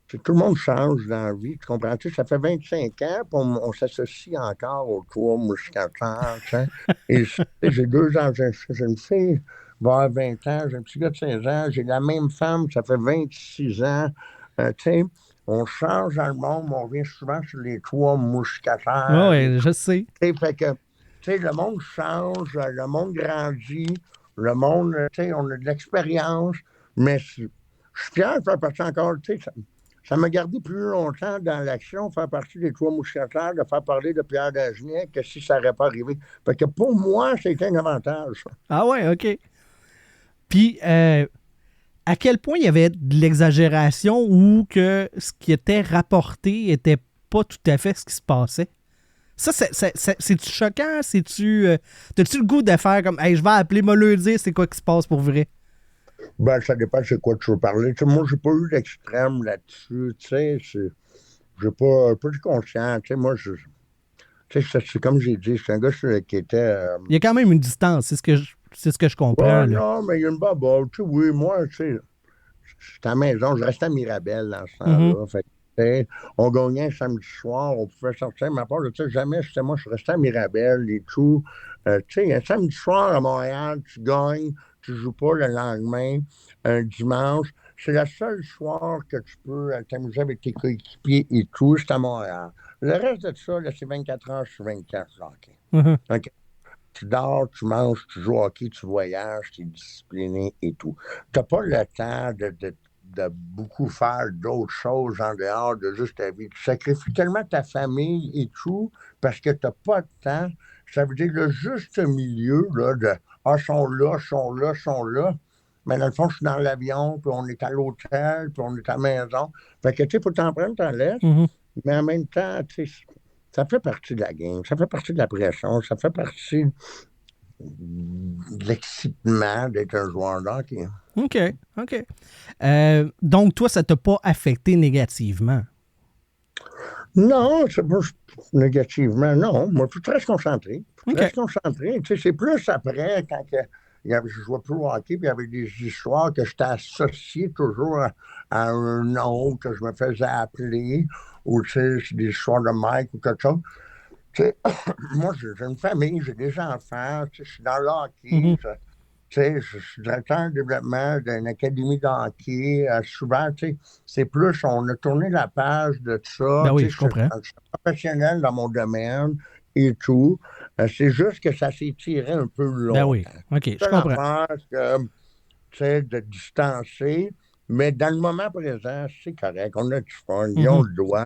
c'est que tout le monde change dans la vie, tu comprends? Tu sais, ça fait 25 ans, puis on s'associe encore aux trois mousquetaires, tu sais. Et tu sais, j'ai 2 ans, j'ai une fille, va avoir 20 ans, j'ai un petit gars de 16 ans, j'ai la même femme, ça fait 26 ans. Tu sais, on change dans le monde, mais on revient souvent sur les trois Ouais, mousquetaires. ouais, je sais. Tu sais, fait que, tu sais, le monde change, le monde grandit, le monde, tu sais, on a de l'expérience, mais je suis fier de faire partie encore, tu sais, ça m'a gardé plus longtemps dans l'action, faire partie des trois mousquetaires, de faire parler de Pierre Dagenet que si ça n'aurait pas arrivé. Fait que pour moi, c'était un avantage, ça. Ah ouais, OK. Puis, à quel point il y avait de l'exagération ou que ce qui était rapporté était pas tout à fait ce qui se passait? Ça, c'est-tu choquant? T'as-tu le goût de faire comme, hey, je vais appeler, me le dire, c'est quoi qui se passe pour vrai? Ben, ça dépend de quoi tu veux parler. Tu sais, moi, j'ai pas eu d'extrême là-dessus. Tu sais, j'ai pas de conscience. Tu sais, moi, tu sais, c'est comme j'ai dit, c'est un gars qui était. Il y a quand même une distance, c'est ce que je comprends, Ouais, là. non, mais il y a une bubble. Tu sais, oui, moi, tu sais, j'étais à la maison, je restais à Mirabel dans ce Mhm. temps-là. Fait que, tu sais, on gagnait un samedi soir, on pouvait sortir, mais à part de ça, jamais, moi, je restais à Mirabel et tout. Tu sais, un samedi soir à Montréal, tu gagnes, tu joues pas le lendemain, un dimanche. C'est le seul soir que tu peux t'amuser avec tes coéquipiers et tout, c'est à Montréal. Le reste de ça, là, c'est 24 heures sur 24, OK. Mhm. OK. Tu dors, tu manges, tu joues au hockey, tu voyages, tu es discipliné et tout. Tu n'as pas le temps de beaucoup faire d'autres choses en dehors de juste ta vie. Tu sacrifies tellement ta famille et tout parce que tu n'as pas de temps. Ça veut dire le juste milieu là, de Ah, sont là, sont là, sont là. Mais dans le fond, je suis dans l'avion, puis on est à l'hôtel, puis on est à la maison. Fait que, tu sais, faut t'en prendre, t'en laisses. Mhm. Mais en même temps, tu sais, ça fait partie de la game, ça fait partie de la pression, ça fait partie de l'excitement d'être un joueur de hockey. OK, OK. Donc, toi, ça t'a pas affecté négativement? Non, c'est pas négativement, non. Moi, je suis très concentré. Je suis OK. très concentré. Tu sais, c'est plus après, quand je jouais plus au hockey, puis il y avait des histoires que j'étais associé toujours à un nom que je me faisais appeler, ou tu sais, c'est des histoires de Mike ou quelque chose. Tu sais, moi, j'ai une famille, j'ai des enfants, tu sais, je suis dans le hockey. Mhm. Tu sais, je suis directeur de développement d'une académie de hockey. Souvent, tu sais, c'est plus, on a tourné la page de ça. Ben Tu oui, sais, je comprends. je suis professionnel dans mon domaine et tout. C'est juste que ça s'est tiré un peu Ben oui. longtemps. OK, je C'est comprends. l'affaire que, tu sais, de distancer. Mais dans le moment présent, c'est correct. On a du fun. Ils ont Mhm. le droit.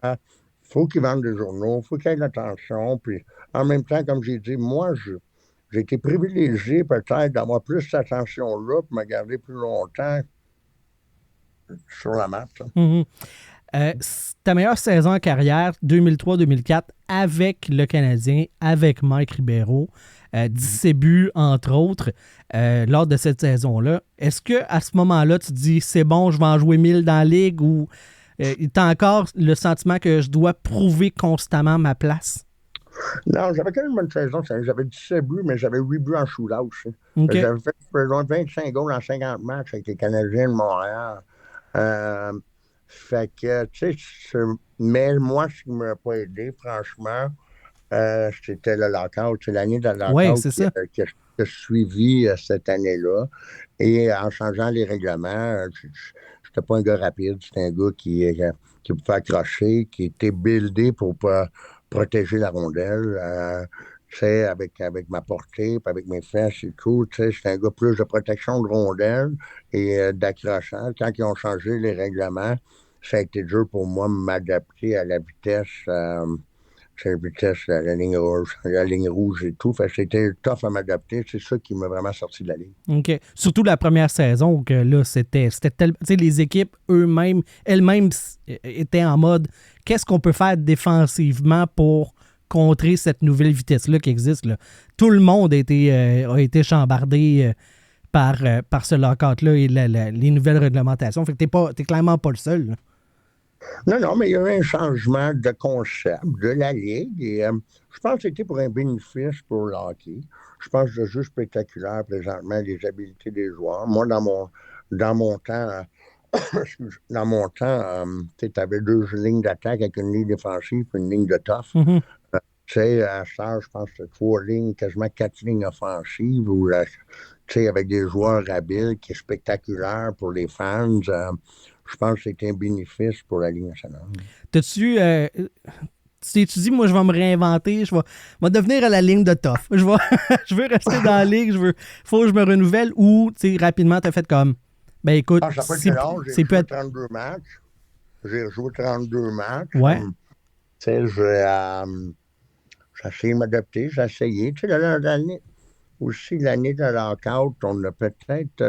Faut qu'ils vendent des journaux. Faut qu'il y ait de l'attention. Puis, en même temps, comme j'ai dit, moi, j'ai été privilégié peut-être d'avoir plus cette attention-là pour me garder plus longtemps sur la map. Ça. Mhm. Ta meilleure saison en carrière, 2003-2004, avec le Canadien, avec Mike Ribeiro, 17 buts, entre autres, lors de cette saison-là. Est-ce qu'à ce moment-là, tu te dis, c'est bon, je vais en jouer 1000 dans la ligue, ou tu as encore le sentiment que je dois prouver constamment ma place? Non, j'avais quand même une bonne saison. J'avais 17 buts, mais j'avais 8 buts en shootout. OK. J'avais fait 25 goals en 50 matchs avec les Canadiens de Montréal. Euh, Fait que, tu sais, mais moi, ce qui ne m'a pas aidé, franchement, c'était le lockout. C'est l'année de Oui, lockout c'est ça. qui a suivi cette année-là. Et en changeant les règlements, je n'étais pas un gars rapide, c'était un gars qui pouvait accrocher, qui était buildé pour protéger la rondelle. Tu sais, avec ma portée, puis avec mes fesses et tout, tu sais, c'était un gars plus de protection de rondelle et d'accrochage. Quand ils ont changé les règlements, ça a été dur pour moi de m'adapter à la vitesse la vitesse, la ligne rouge et tout. Fait que c'était tough à m'adapter. C'est ça qui m'a vraiment sorti de la ligue. OK. Surtout la première saison, où que là, c'était tellement. Tu sais, les équipes elles-mêmes étaient en mode qu'est-ce qu'on peut faire défensivement pour contrer cette nouvelle vitesse-là qui existe, là. Tout le monde a été chambardé par ce lockout-là et les nouvelles réglementations. Fait que t'es clairement pas le seul, là. Non, mais il y a eu un changement de concept de la Ligue et je pense que c'était pour un bénéfice pour le hockey. Je pense que c'est juste spectaculaire présentement les habiletés des joueurs. Moi, dans mon temps, tu avais 2 lignes d'attaque avec une ligne défensive et une ligne de tough. Mm-hmm. Tu sais, à ça, je pense que c'est 3 lignes, quasiment 4 lignes offensives ou avec des joueurs habiles qui est spectaculaire pour les fans. Je pense que c'est un bénéfice pour la Ligue nationale. Tu t'es-tu dit, moi, je vais me réinventer, je vais devenir à la ligne de tough. Je veux rester dans la ligue, faut que je me renouvelle ou, tu sais, rapidement, t'as fait comme, ben écoute, ça peut être long, j'ai joué 32 matchs. J'ai joué 32 matchs. Ouais. Tu sais, j'ai essayé de m'adapter, j'ai essayé. Tu sais, l'année de lockout,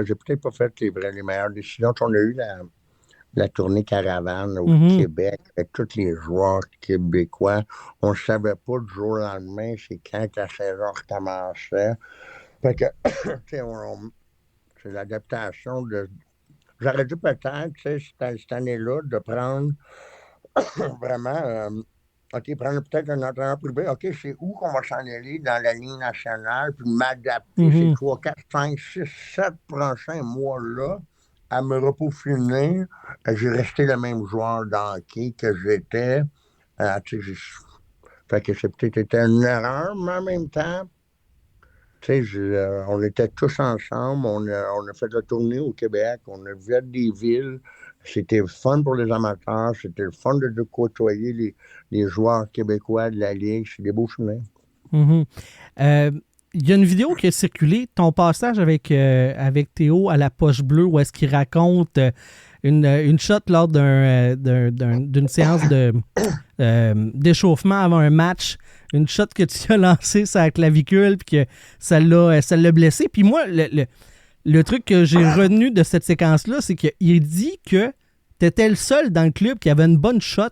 j'ai peut-être pas fait les meilleures décisions. On a eu la tournée caravane au Québec avec tous les joueurs québécois. On ne savait pas du jour au lendemain c'est quand la saison recommençait. Fait que, c'est l'adaptation de... J'aurais dû peut-être, cette année-là, de prendre vraiment... prendre peut-être un entraîneur privé. OK, c'est où qu'on va s'en aller dans la Ligue nationale, puis m'adapter ces 3, 4, 5, 6, 7 prochains mois-là à me repeaufiner. J'ai resté le même joueur d'hockey que j'étais. Fait que c'est peut-être été une erreur, mais en même temps, on était tous ensemble. On a fait la tournée au Québec. On a vu des villes. C'était fun pour les amateurs. C'était le fun de côtoyer les joueurs québécois de la Ligue. C'est des beaux souvenirs. Mm-hmm. Il y a une vidéo qui a circulé, ton passage avec Théo à la poche bleue, où est-ce qu'il raconte une shot lors d'une séance d'échauffement avant un match, une shot que tu as lancée sur la clavicule puis que ça l'a blessé. Puis moi, le truc que j'ai retenu de cette séquence-là, c'est qu'il dit que tu étais le seul dans le club qui avait une bonne shot.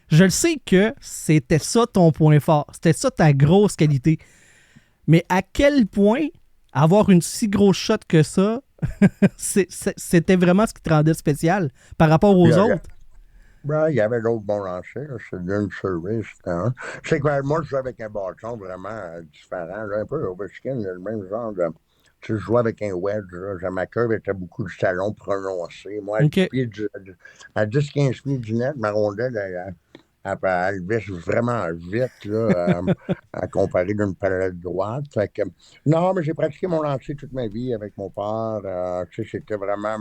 Je le sais que c'était ça ton point fort, c'était ça ta grosse qualité. Mais à quel point avoir une si grosse shot que ça, c'était vraiment ce qui te rendait spécial par rapport aux autres? Il y avait d'autres bons lancers. C'est d'une service. C'est que moi, je jouais avec un bâton vraiment différent. Là, un peu Ovechkin, le même genre de... Je jouais avec un wedge. Là. Ma curve était beaucoup du talon prononcé. Moi, à 10-15 pieds du net, ma rondelle, elle baisse vraiment vite là, à comparer d'une palette droite. Fait que, non, mais j'ai pratiqué mon lancer toute ma vie avec mon père. C'était vraiment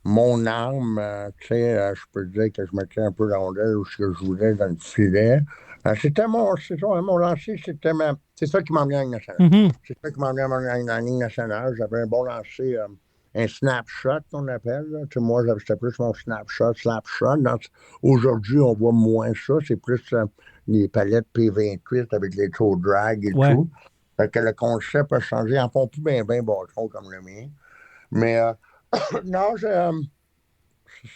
mon arme. Je peux dire que je mettais un peu la rondelle où je voulais dans le filet. C'était mon lancer, c'est ça qui m'a amené à la Ligue nationale. Mm-hmm. C'est ça qui m'a amené à la Ligue nationale. J'avais un bon lancer. Un snapshot, qu'on appelle. Moi, c'était plus mon slapshot. Aujourd'hui, on voit moins ça. C'est plus les palettes P28 avec les toe drag et tout. Fait que le concept a changé. Ils en font plus bien bâton comme le mien. Mais non,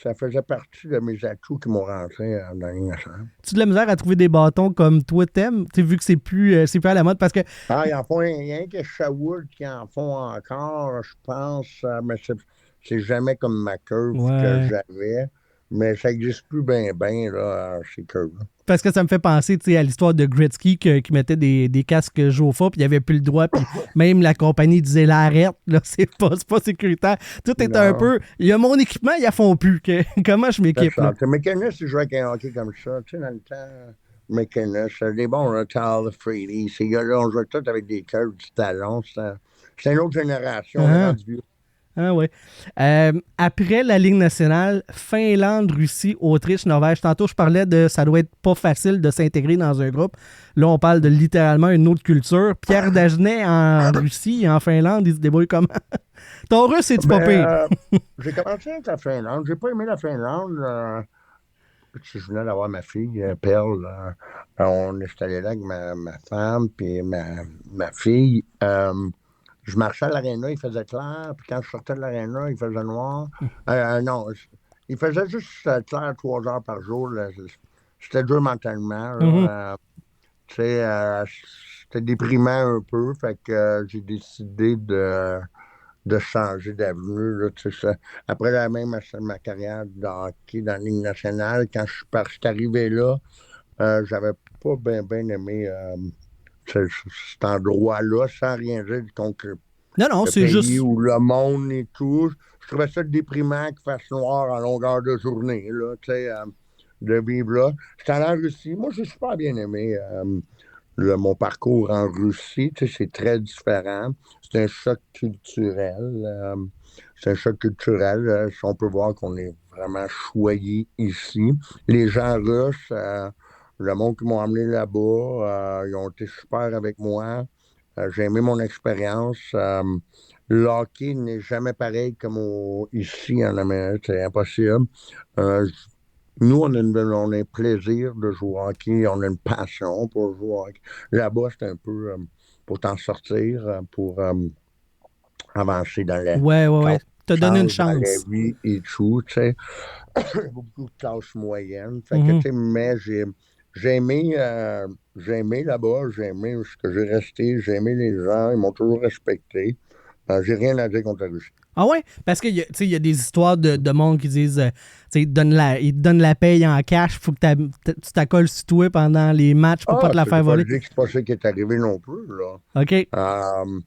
ça faisait partie de mes atouts qui m'ont rentré dans la Ligue nationale. Tu as de la misère à trouver des bâtons comme toi t'aimes? Tu as vu que c'est plus à la mode parce que... ils en font rien que Sherwood qui en font encore, je pense. Mais c'est jamais comme ma curve que j'avais. Mais ça n'existe plus bien, là, chez Curve. Parce que ça me fait penser à l'histoire de Gretzky qui mettait des casques Jofa, puis il n'y avait plus le droit, puis même la compagnie disait l'arrête, là, c'est pas sécuritaire. Tout est un peu. Il y a mon équipement, ils ne font plus. Comment je m'équipe? McKinnon, il jouait avec un hockey comme ça. Tu sais, dans le temps, McKinnon, c'était des bons, là, Tal, Frady. Ces gars-là, on jouait tous avec des curves du talon. C'était une autre génération. Ah oui. Après la Ligue nationale, Finlande, Russie, Autriche, Norvège. Tantôt, je parlais de ça doit être pas facile de s'intégrer dans un groupe. Là, on parle de littéralement une autre culture. Pierre Dagenet en Russie et en Finlande, il se débrouille comment? Ton russe, c'est-tu pas pire? J'ai commencé avec la Finlande. J'ai pas aimé la Finlande. Puis je venais d'avoir ma fille, Pearl. On est allé là avec ma femme puis ma fille. Je marchais à l'aréna, il faisait clair. Puis quand je sortais de l'aréna, il faisait noir. Non, il faisait juste clair 3 heures par jour. Là. C'était dur mentalement. Là. Tu sais, c'était déprimant un peu. Fait que j'ai décidé de changer d'avenue. Là, tu sais, après ma carrière de hockey dans la Ligue nationale, quand je suis arrivé là, j'avais pas bien aimé cet endroit-là, sans rien dire contre Non, le c'est pays juste. ou le monde et tout. Je trouvais ça déprimant qu'il fasse noir en longueur de journée, là, tu sais, de vivre là. J'étais allé en Russie. Moi, j'ai super bien aimé mon parcours en Russie. Tu sais, c'est très différent. C'est un choc culturel. Si on peut voir qu'on est vraiment choyé ici. Les gens russes, le monde qui m'ont emmené là-bas, ils ont été super avec moi. J'ai aimé mon expérience. Le hockey n'est jamais pareil comme ici en Amérique. C'est impossible. Nous, on a un plaisir de jouer au hockey. On a une passion pour jouer au hockey. Là-bas, c'est un peu pour t'en sortir, pour avancer dans la Ouais. Te donner une dans la chance. vie et tout, tu sais. Beaucoup de classes moyennes. Fait que, tu sais, mais j'ai aimé là-bas, j'ai aimé ce que j'ai resté, j'ai aimé les gens, ils m'ont toujours respecté. J'ai rien à dire contre la Russie. Ah ouais? Parce qu'il y a des histoires de monde qui disent ils te donnent la paye en cash, faut que tu t'accoles sur toi pendant les matchs pour pas te la faire voler. Je dis que c'est pas ça qui est arrivé non plus, là. OK.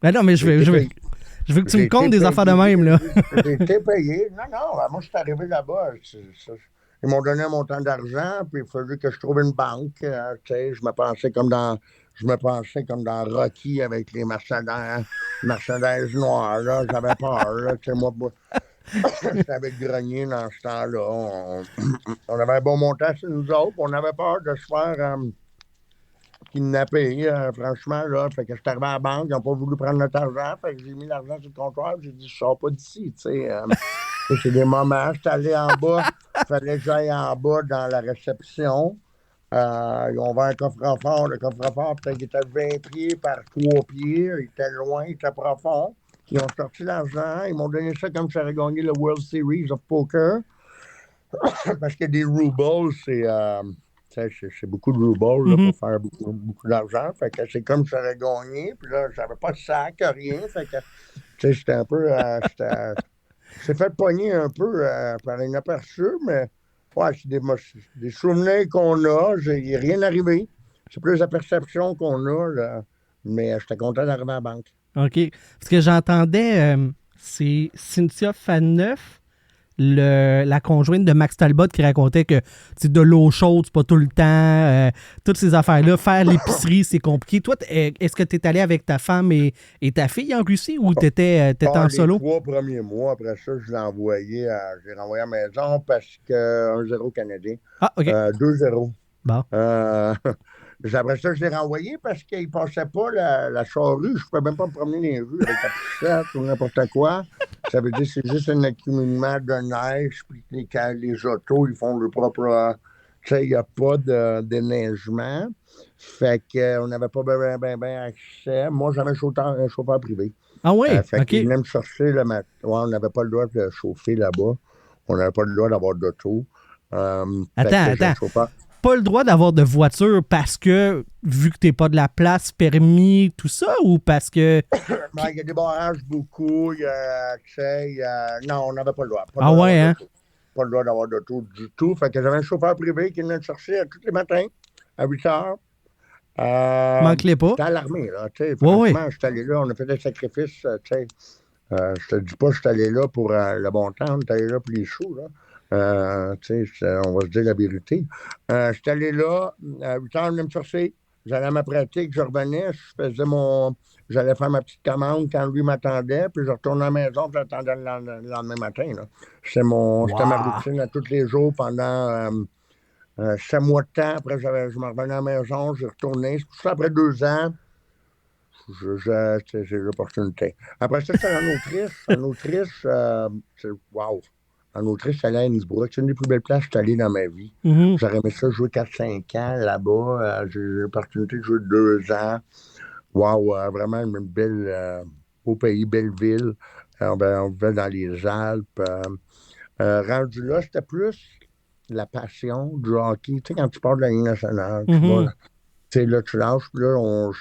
Ben non, mais je veux que tu me comptes des affaires de même, là. J'ai été payé. Non, moi, je suis arrivé là-bas. Ils m'ont donné un montant d'argent, puis il fallait que je trouve une banque. Tu sais, je me pensais comme dans Rocky avec les marchandises noirs, là. J'avais peur, là. Tu sais, moi, j'étais avec Grenier dans ce temps-là. On avait un bon montant sur nous autres. On avait peur de se faire kidnapper, franchement, là. Fait que je suis arrivé à la banque, ils n'ont pas voulu prendre notre argent. Fait que j'ai mis l'argent sur le comptoir, j'ai dit, je sors pas d'ici, tu sais. C'est des moments, j'étais allé en bas, il fallait que j'aille en bas dans la réception. Ils ont ouvert un coffre-fort. Le coffre-fort, peut-être qu'il était 20 pieds par 3 pieds. Il était loin, il était profond. Ils ont sorti l'argent. Ils m'ont donné ça comme si j'aurais gagné le World Series of Poker. Parce que des rubles, c'est beaucoup de rubles là, pour faire beaucoup d'argent. Fait que c'est comme si j'aurais gagné. Puis là, j'avais pas de sac, rien. Fait que, tu sais, j'étais un peu... j'ai fait pogner un peu par inaperçu, mais ouais, c'est des souvenirs qu'on a. Il n'y a rien arrivé. C'est plus la perception qu'on a, là. Mais j'étais content d'arriver à la banque. OK. Parce que j'entendais, c'est Cynthia Faneuf, la conjointe de Max Talbot, qui racontait que de l'eau chaude, c'est pas tout le temps. Toutes ces affaires-là. Faire l'épicerie, c'est compliqué. Toi, est-ce que tu es allé avec ta femme et ta fille en Russie ou tu étais en solo? Les 3 premiers mois, après ça, j'ai renvoyé à la maison parce que 1-0 Canadien. Ah, OK. 2-0. Bon. Après ça, je l'ai renvoyé parce qu'il ne passait pas la charrue. Je ne pouvais même pas me promener dans les rues avec la poussette ou n'importe quoi. Ça veut dire que c'est juste un accumulement de neige. Puis les autos, ils font le propre... tu sais, il n'y a pas de déneigement. Fait qu'on n'avait pas bien accès. Moi, j'avais un chauffeur privé. Ah oui? Fait OK. qu'il venait me chercher le matin. Ouais, on n'avait pas le droit de chauffer là-bas. On n'avait pas le droit d'avoir d'auto. Attends. Pas le droit d'avoir de voiture parce que, vu que t'es pas de la place, permis, tout ça, ou parce que... Il y a des barrages beaucoup, non, on n'avait pas le droit. Hein? Pas le droit d'avoir d'auto du tout. Fait que j'avais un chauffeur privé qui venait me chercher tous les matins, à 8 heures. Manque-les pas. J'étais à l'armée, là, tu sais. Franchement, j'étais allé là, on a fait des sacrifices, tu sais. Je te dis pas que j'étais allé là pour le bon temps, on est allé là pour les choux, là. Tu sais, on va se dire la vérité. J'étais allé là, à 8 heures, on venait me chercher. J'allais à ma pratique, je revenais, j'allais faire ma petite commande quand lui m'attendait, puis je retournais à la maison, puis j'attendais le lendemain matin. Là. C'était ma routine à tous les jours pendant 7 mois de temps. Après, je me revenais à la maison, je retournais. C'est pour ça, après 2 ans, j'ai eu l'opportunité. Après ça, c'était en Autriche. En Autriche, wow! En Autriche, j'étais allé à Innsbruck. C'est une des plus belles places que je suis allé dans ma vie. Mhm. J'aurais aimé ça jouer 4-5 ans là-bas. J'ai eu l'opportunité de jouer 2 ans. Wow, vraiment une belle, beau pays, belle ville. On vivait dans les Alpes. Rendu là, c'était plus la passion du hockey. Tu sais, quand tu pars de la Ligue nationale, tu Mhm. vas, tu sais, là, tu lâches, puis là,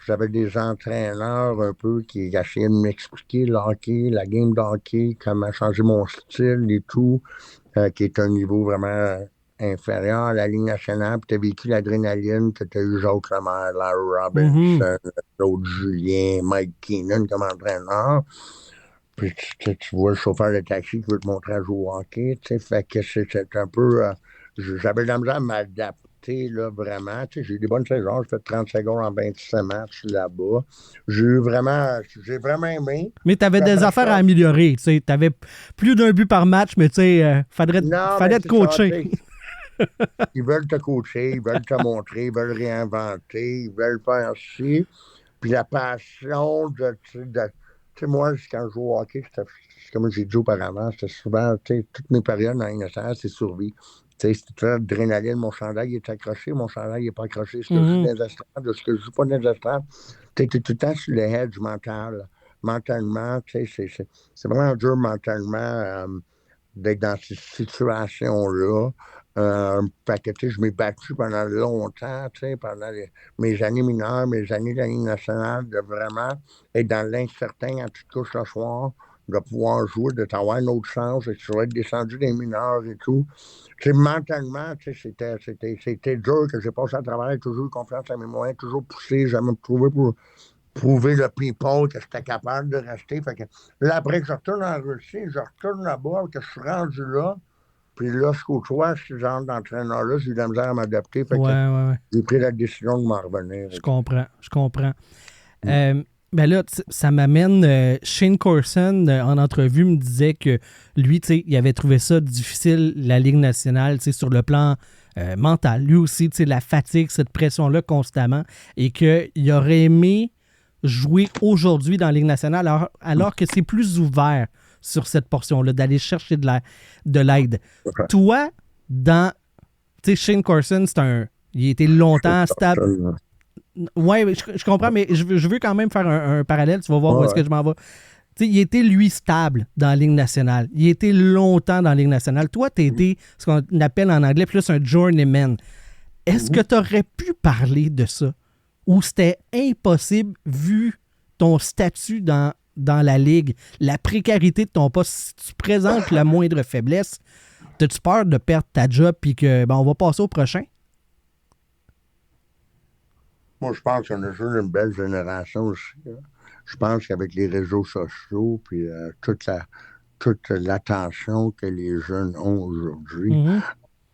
j'avais des entraîneurs un peu qui essayaient de m'expliquer le hockey, la game de hockey, comment changer mon style et tout, qui est un niveau vraiment inférieur à la Ligue nationale. Puis tu as vécu l'adrénaline, tu as eu Jacques Lemaire, Larry Robinson, Claude Julien, Mike Keenan comme entraîneur. Puis tu vois le chauffeur de taxi qui veut te montrer à jouer au hockey, tu sais, fait que c'est un peu... j'avais de la misère à m'adapter, là, vraiment. Tu sais, j'ai eu des bonnes saisons, j'ai fait 30 secondes en 26 matchs là-bas. J'ai vraiment aimé. Mais tu avais Puis des après affaires ça- à améliorer. Tu avais plus d'un but par match, mais tu sais, fallait Non, te mais c'est ça, coacher. tu sais. Ils veulent te coacher, ils veulent te montrer, ils veulent réinventer, ils veulent faire ci. Puis la passion tu sais, moi, quand je joue au hockey, comme j'ai dit auparavant, c'était souvent, tu sais, toutes mes périodes dans l'innocence, c'est survie. Tu sais, c'était très adrénaline, mon chandail est accroché, mon chandail n'est pas accroché. Ce que je joue dans les estrades, ce que je joue pas dans les estrades, tu es tout le temps sur le hedge mental. Mentalement, tu sais, c'est vraiment dur mentalement d'être dans ces situations-là. Fait que, tu sais, je m'ai battu pendant longtemps, tu sais, pendant mes années mineures, mes années de la Ligue nationale, de vraiment être dans l'incertain quand tu te couches le soir, de pouvoir jouer, de t'avoir une autre chance, et que tu vas être descendu des mineurs et tout. Tu sais, mentalement, tu sais, c'était dur que j'ai passé à travers, toujours eu confiance à mes moyens, toujours poussé, jamais me trouvé pour prouver le people que j'étais capable de rester. Fait que là, après que je retourne en Russie, je retourne là-bas, que je suis rendu là, puis là, je côtoie ce genre d'entraîneur-là, j'ai eu de la misère à m'adapter. Fait que Ouais. j'ai pris la décision de m'en revenir. Je comprends. Ben là, ça m'amène. Shane Corson, en entrevue, me disait que lui, tu sais, il avait trouvé ça difficile, la Ligue nationale, tu sais, sur le plan mental. Lui aussi, tu sais, la fatigue, cette pression-là constamment, et qu'il aurait aimé jouer aujourd'hui dans la Ligue nationale alors que c'est plus ouvert sur cette portion-là, d'aller chercher de l'aide. Toi, tu sais, Shane Corson, il a été longtemps stable. Oui, je comprends, mais je veux quand même faire un parallèle. Tu vas voir où est-ce que je m'en vais. Tu sais, il était, lui, stable dans la Ligue nationale. Il était longtemps dans la Ligue nationale. Toi, tu été ce qu'on appelle en anglais plus un journeyman. Est-ce que tu aurais pu parler de ça? Ou c'était impossible vu ton statut dans la Ligue, la précarité de ton poste? Si tu présentes la moindre faiblesse, as-tu peur de perdre ta job puis que on va passer au prochain? Moi, je pense qu'on a joué une belle génération aussi. Hein. Je pense qu'avec les réseaux sociaux puis toute l'attention que les jeunes ont aujourd'hui,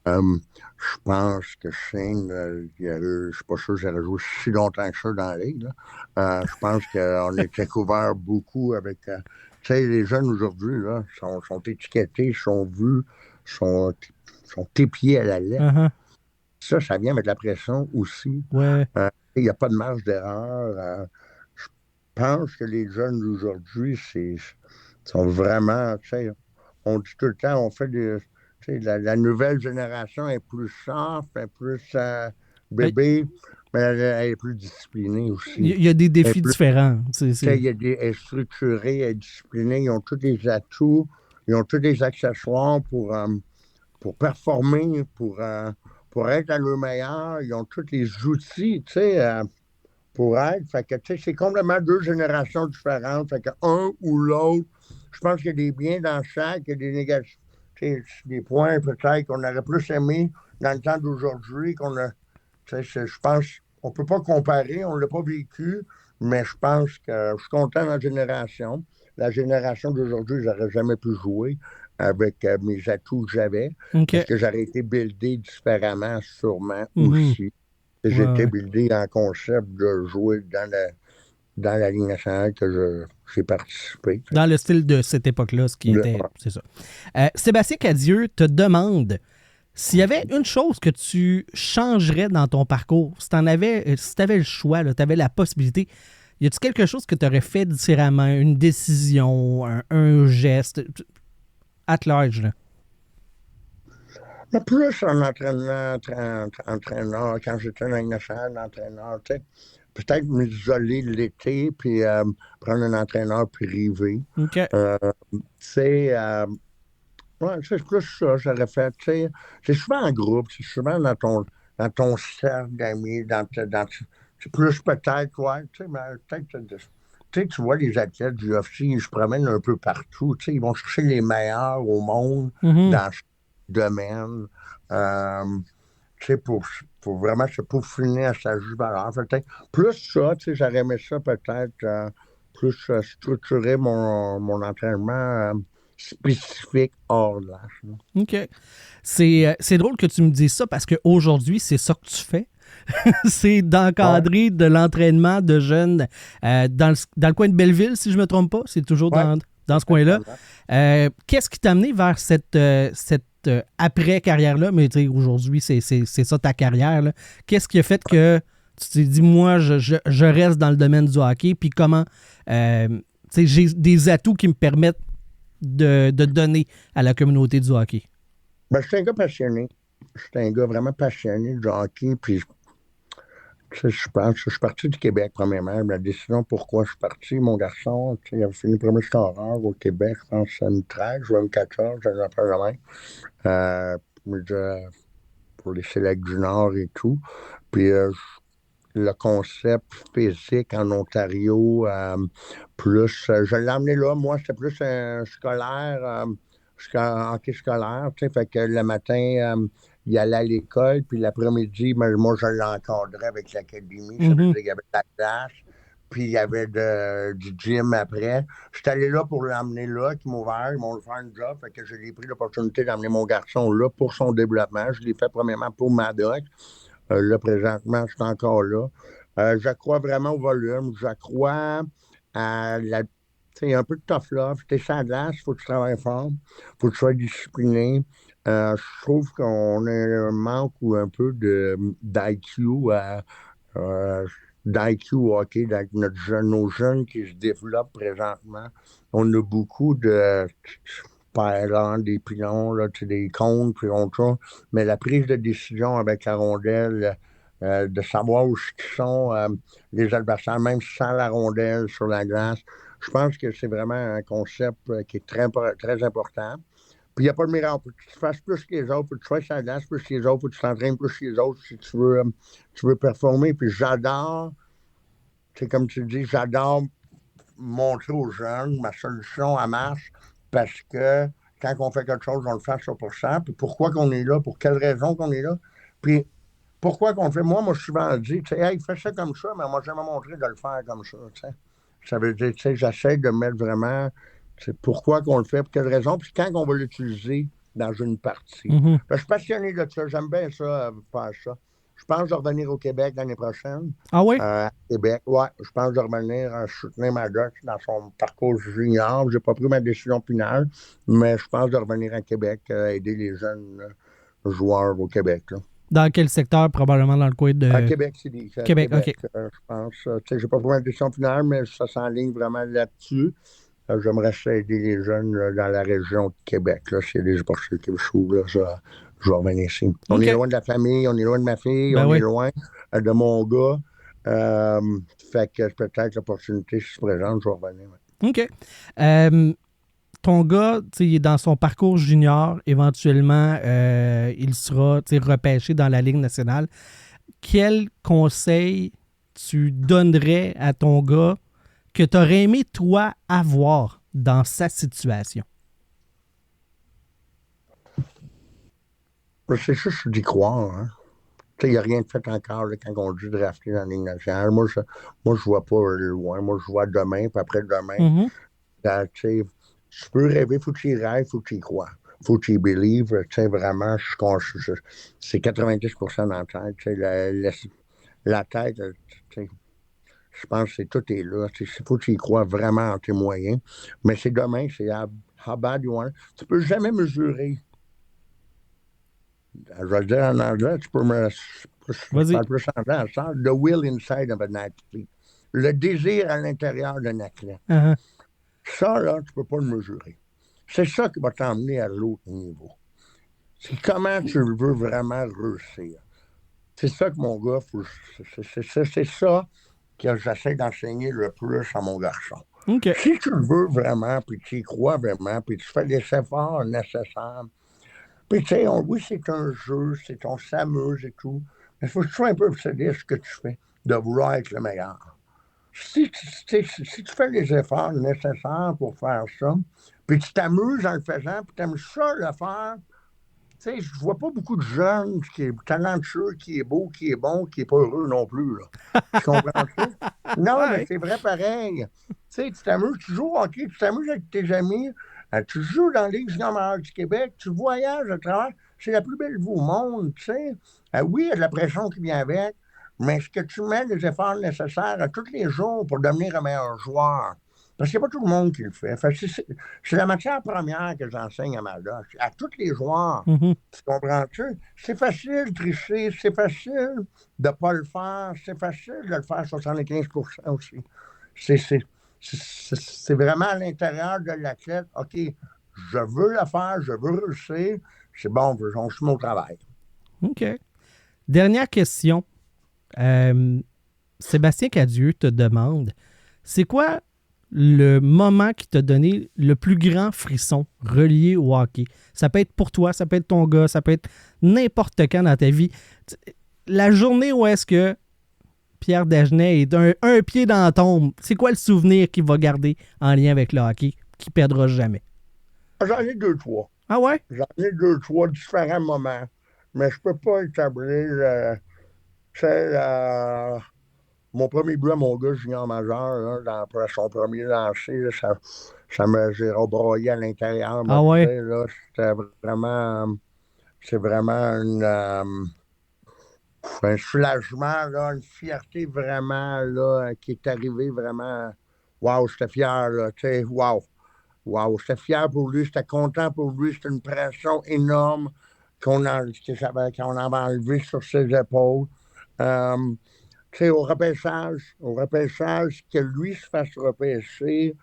je pense que Shane, je suis pas sûr que j'aurais joué si longtemps que ça dans la Ligue. Je pense qu'on était couvert beaucoup avec... tu sais, les jeunes aujourd'hui là, sont étiquetés, sont vus, sont épiés à la lettre. Ça vient avec la pression aussi. Ouais. Il n'y a pas de marge d'erreur. Je pense que les jeunes d'aujourd'hui sont vraiment, tu sais, on dit tout le temps, on fait des... La nouvelle génération est plus soft, est plus bébé, mais elle est plus disciplinée aussi. Il y a des défis différents. Elle est structurée, elle est disciplinée, ils ont tous des atouts, ils ont tous des accessoires pour performer, pour être à leur meilleur, ils ont tous les outils, tu sais, pour être. Fait que, tu sais, c'est complètement deux générations différentes. Fait que un ou l'autre, je pense qu'il y a des biens dans chaque, il y a des négatifs. Des points peut-être qu'on aurait plus aimé dans le temps d'aujourd'hui je pense qu'on ne peut pas comparer, on ne l'a pas vécu, mais je pense que je suis content de la génération. La génération d'aujourd'hui, je n'aurais jamais pu jouer avec mes atouts que j'avais, parce que j'aurais été buildé différemment sûrement aussi. J'étais buildé en concept de jouer dans la Ligue nationale que j'ai participé. Dans le style de cette époque-là, ce qui était... C'est ça. Sébastien Cadieux te demande s'il y avait une chose que tu changerais dans ton parcours, si tu avais le choix, tu avais la possibilité, y a-t-il quelque chose que tu aurais fait différemment, une décision, un geste? at large, là? Mais plus en entraîneur, quand j'étais dans une nationale d'entraîneur, tu sais, peut-être m'isoler l'été, puis prendre un entraîneur privé. OK. Ouais, c'est plus ça, j'aurais fait, tu sais, c'est souvent en groupe, c'est souvent dans ton cercle d'amis, c'est plus peut-être, ouais, tu sais, mais peut-être, tu sais, tu vois les athlètes du UFC, ils se promènent un peu partout, tu sais, ils vont chercher les meilleurs au monde dans chaque domaine, tu sais, pour vraiment se peaufiner à sa juste valeur. Peut-être plus ça, tu sais, j'aurais aimé ça peut-être, plus structurer mon entraînement spécifique hors de l'âge. OK. C'est drôle que tu me dises ça parce qu'aujourd'hui, c'est ça que tu fais. C'est d'encadrer de l'entraînement de jeunes dans le coin de Belleville, si je ne me trompe pas. C'est toujours dans ce coin-là. Qu'est-ce qui t'a amené vers cette après-carrière-là? Mais tu sais, aujourd'hui, c'est ça ta carrière, là. Qu'est-ce qui a fait que tu t'es dit, moi, je reste dans le domaine du hockey, puis comment tu sais, j'ai des atouts qui me permettent de donner à la communauté du hockey? Ben, je suis un gars passionné. Je suis un gars vraiment passionné du hockey. Puis, je pense que je suis parti du Québec, premièrement. La décision pourquoi je suis parti, mon garçon, il avait fini le premier scoreur au Québec, je pense, en 2013 ou 2014, j'en ai pas vraiment. Pour les Selects du Nord et tout. Puis, le concept physique en Ontario, je l'ai emmené là. Moi, c'était plus un scolaire, hockey scolaire, tu sais, fait que le matin, il allait à l'école, puis l'après-midi, moi, je l'encadrais avec l'académie. Ça veut dire qu'il y avait de la classe, puis il y avait du gym après. J'étais allé là pour l'emmener là, qui m'ont ouvert, ils m'ont offert un job, fait que j'ai pris l'opportunité d'emmener mon garçon là pour son développement. Je l'ai fait premièrement pour Madoc. Là, présentement, je suis encore là. Je crois vraiment au volume. Je crois à la... Tu sais, un peu de tough love. Tu es sur la glace, il faut que tu travailles fort. Il faut que tu sois discipliné. Je trouve qu'on a un manque ou un peu d'IQ hockey, avec nos jeunes qui se développent présentement. On a beaucoup de pylons, des pilons, là, des cônes, puis on ça. Mais la prise de décision avec la rondelle, de savoir où ils sont, les adversaires, même sans la rondelle sur la glace, je pense que c'est vraiment un concept qui est très, très important. Puis il n'y a pas de miracle. Faut que tu fasses plus que les autres, faut que tu fasses la glace plus que les autres, faut que tu t'entraînes plus que les autres si tu veux performer. Puis j'adore, c'est comme tu dis, j'adore montrer aux jeunes ma solution à marche parce que quand on fait quelque chose, on le fait à 100%. Puis pourquoi qu'on est là, pour quelle raison qu'on est là. Puis pourquoi qu'on le fait. Moi, je suis souvent dit, tu sais, hey, fais ça comme ça, mais on m'a jamais montré de le faire comme ça, tu sais. Ça veut dire, tu sais, j'essaie de mettre vraiment, c'est pourquoi qu'on le fait, pour quelle raison, puis quand on va l'utiliser dans une partie. Je suis passionné de ça, j'aime bien ça, faire ça. Je pense de revenir au Québec l'année prochaine. Ah oui? À Québec, ouais. Je pense de revenir soutenir Madoc dans son parcours junior. J'ai pas pris ma décision finale, mais je pense de revenir à Québec, aider les jeunes joueurs au Québec, là. Dans quel secteur? Probablement dans le coin de... À Québec City. Québec, OK. Je pense. Tu sais, j'ai pas pris ma décision finale, mais ça s'enligne vraiment là-dessus. J'aimerais ça aider les jeunes dans la région de Québec. Là, s'il y a des opportunités qui s'ouvrent, là, je vais revenir ici. On est loin de la famille, on est loin de ma fille, on est loin de mon gars. Fait que peut-être l'opportunité se présente, je vais revenir. OK. Ton gars, il est dans son parcours junior. Éventuellement, il sera repêché dans la Ligue nationale. Quel conseil tu donnerais à ton gars que tu aurais aimé, toi, avoir dans sa situation? C'est juste d'y croire. Hein? Il n'y a rien de fait encore là, quand on dit drafter dans la Ligue nationale. Moi, je vois pas loin. Moi, je vois demain, puis après-demain. Tu peux rêver, il faut que tu y rêves, il faut que tu y crois. Il faut que tu y believe. Vraiment, c'est 90% dans la tête. La tête, je pense que tout est là. Il faut que tu y crois vraiment en tes moyens. Mais c'est demain, c'est how bad you want. Tu peux jamais mesurer. Je vais le dire en anglais, tu peux me parler plus en anglais. The will inside of an athlete. Le désir à l'intérieur d'un athlète. Uh-huh. Ça, là, tu peux pas le mesurer. C'est ça qui va t'emmener à l'autre niveau. C'est comment tu veux vraiment réussir. C'est ça que mon gars, c'est ça que j'essaie d'enseigner le plus à mon garçon. OK. Si tu le veux vraiment, puis tu y crois vraiment, puis tu fais les efforts nécessaires, puis tu sais, oui, c'est un jeu, on s'amuse et tout, mais il faut que tu sois un peu obsédé à ce que tu fais, de vouloir être le meilleur. Si tu fais les efforts nécessaires pour faire ça, puis tu t'amuses en le faisant, puis tu aimes ça le faire, tu sais, je vois pas beaucoup de jeunes qui est talentueux, qui est beau, qui est bon, qui est pas heureux non plus, là. Tu comprends ça? Non, Ouais. mais c'est vrai pareil. Tu sais, tu t'amuses, tu joues au hockey, tu t'amuses avec tes amis, tu joues dans la Ligue junior majeure du Québec, tu voyages à travers, c'est la plus belle vie au monde, tu sais. Oui, il y a de la pression qui vient avec, mais est-ce que tu mets les efforts nécessaires à tous les jours pour devenir un meilleur joueur? Parce qu'il n'y a pas tout le monde qui le fait. C'est la matière première que j'enseigne à ma loge. À tous les joueurs. Mhm. Tu comprends-tu? C'est facile de tricher, c'est facile de ne pas le faire, c'est facile de le faire 75% aussi. C'est vraiment à l'intérieur de l'athlète. OK, je veux le faire, je veux réussir. C'est bon, on se met au travail. OK. Dernière question. Sébastien Cadieux te demande, c'est quoi le moment qui t'a donné le plus grand frisson relié au hockey? Ça peut être pour toi, ça peut être ton gars, ça peut être n'importe quand dans ta vie. La journée où est-ce que Pierre Dagenet est un pied dans la tombe, c'est quoi le souvenir qu'il va garder en lien avec le hockey qu'il ne perdra jamais? J'en ai 2-3. Ah ouais? J'en ai 2-3 différents moments. Mais je peux pas établir... mon premier but à mon gars junior majeur, là, dans son premier lancer, là, j'ai rebroyé à l'intérieur. Ah ouais? Là, c'était vraiment... c'est vraiment un soulagement, là, une fierté vraiment là, qui est arrivée vraiment. Waouh, j'étais fier, là, tu sais, waouh. Waouh, j'étais fier pour lui, j'étais content pour lui, c'était une pression énorme qu'on avait enlevée sur ses épaules. Tu sais, au repêchage, que lui se fasse repêcher,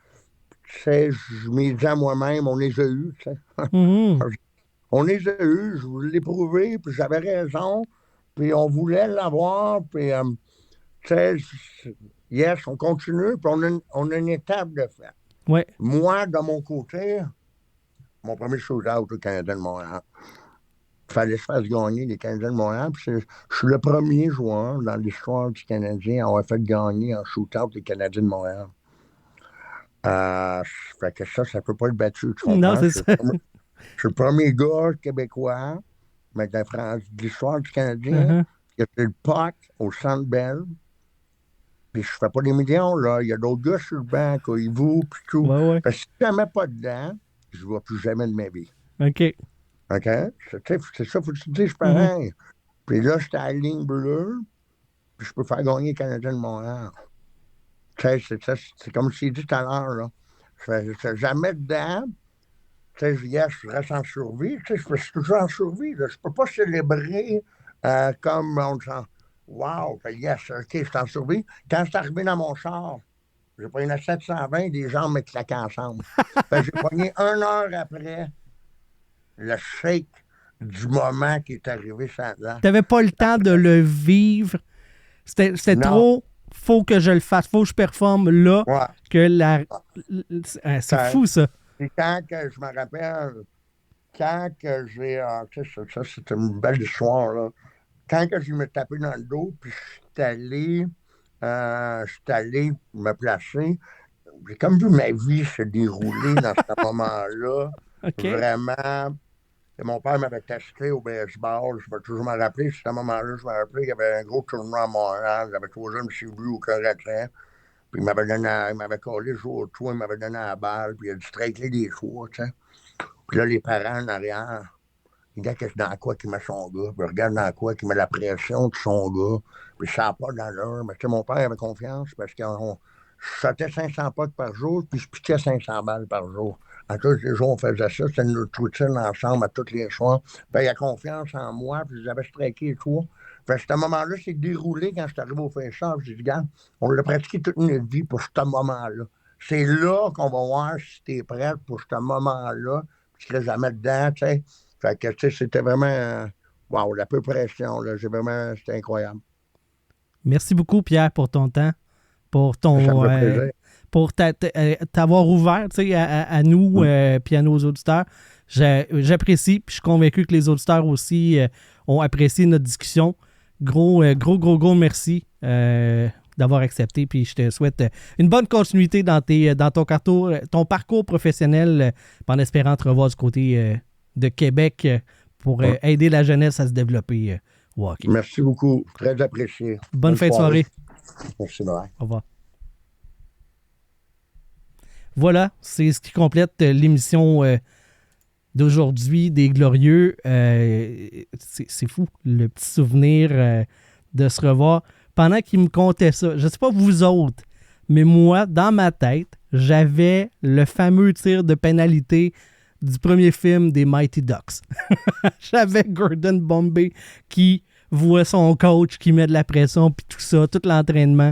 tu sais, je m'ai dit à moi-même, on les a eus, tu sais. Mhm. On les a eus, je vous l'ai prouvé, puis j'avais raison, puis on voulait l'avoir, puis, tu sais, yes, on continue, puis on a une étape de fait. Ouais. Moi, de mon côté, mon premier shootout au Canadien de Montréal, il fallait se faire gagner les Canadiens de Montréal, puis je suis le premier joueur dans l'histoire du Canadien à avoir fait gagner en shootout les Canadiens de Montréal. Fait que ça peut pas être battu, tu comprends? Non, c'est ça. Je suis le premier gars québécois, mais de l'histoire du Canadien, qui a fait le puck au Centre Bell. Puis je fais pas des millions, là. Il y a d'autres gars sur le banc, ils vous, puis tout. Ouais. Parce que si je ne mets pas dedans, je ne vois plus jamais de ma vie. OK. OK? C'est ça, faut que tu te dises pareil. Puis là, j'étais à la ligne bleue, puis je peux faire gagner les Canadiens de Montréal. C'est comme je t'ai dit tout à l'heure, là. Je fais jamais dedans. Tu sais, yes, je reste en survie. Tu sais, je suis toujours en survie. Là. Je peux pas célébrer comme on dit. Wow, yes, OK, je suis en survie. Quand je suis arrivé dans mon char, j'ai pris une 720, des jambes me claquaient ensemble. J'ai pogné 1 heure après le shake du moment qui est arrivé ça là. T'avais pas le temps de le vivre. C'était trop. Faut que je le fasse. Faut que je performe là. Ouais. C'est fou, ça. Et quand que je me rappelle, quand que j'ai... ça, c'est une belle histoire, là. Quand que je me tapais dans le dos, puis je suis allé me placer, j'ai comme vu ma vie se dérouler dans ce moment-là. Okay. Vraiment. Et mon père m'avait testé au baseball. Je vais toujours me rappeler. À ce moment-là, je me rappelais qu'il y avait un gros tournoi à Montréal. J'avais toujours me suivi au Coratin. Puis il m'avait collé le jour au toit, il m'avait donné la balle, puis il a dû straightler des choix, tu sais. Puis là, les parents en arrière, ils regardent dans quoi qu'il met son gars, puis ils regardent dans quoi qu'il met la pression de son gars, puis ça n'a pas d'allure. Mais tu sais, mon père avait confiance parce que je sautais 500 pucks par jour, puis je piquais 500 balles par jour. À tous les jours, on faisait ça, c'était notre routine ensemble à tous les soirs. Puis il a confiance en moi, puis j'avais striké les choix. Fait que ce moment-là, c'est déroulé quand je suis arrivé au face-off. J'ai dit, regarde, on l'a pratiqué toute notre vie pour ce moment-là. c'est là qu'on va voir si tu es prête pour ce moment-là. Tu ne serais jamais dedans, tu sais. Fait que, tu sais, c'était vraiment, wow, la peu pression, là. C'était incroyable. Merci beaucoup, Pierre, pour ton temps, pour Ça me fait plaisir. pour t'avoir ouvert à nous puis à nos auditeurs. J'apprécie, puis je suis convaincu que les auditeurs aussi ont apprécié notre discussion. Gros merci d'avoir accepté, puis je te souhaite une bonne continuité dans ton parcours professionnel, en espérant te revoir du côté de Québec pour aider la jeunesse à se développer au hockey. Merci beaucoup. Très apprécié. Bonne fin de soirée. Merci, bye. Au revoir. Voilà, c'est ce qui complète l'émission d'aujourd'hui des Glorieux. C'est fou, le petit souvenir de se revoir. Pendant qu'il me contait ça, je ne sais pas vous autres, mais moi, dans ma tête, j'avais le fameux tir de pénalité du premier film des Mighty Ducks. J'avais Gordon Bombay qui voit son coach qui met de la pression, puis tout ça, tout l'entraînement.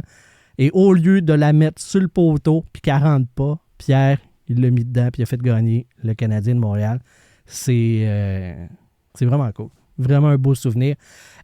Et au lieu de la mettre sur le poteau, puis qu'elle rentre pas, Pierre, il l'a mis dedans, puis il a fait gagner le Canadien de Montréal. C'est vraiment cool. Vraiment un beau souvenir.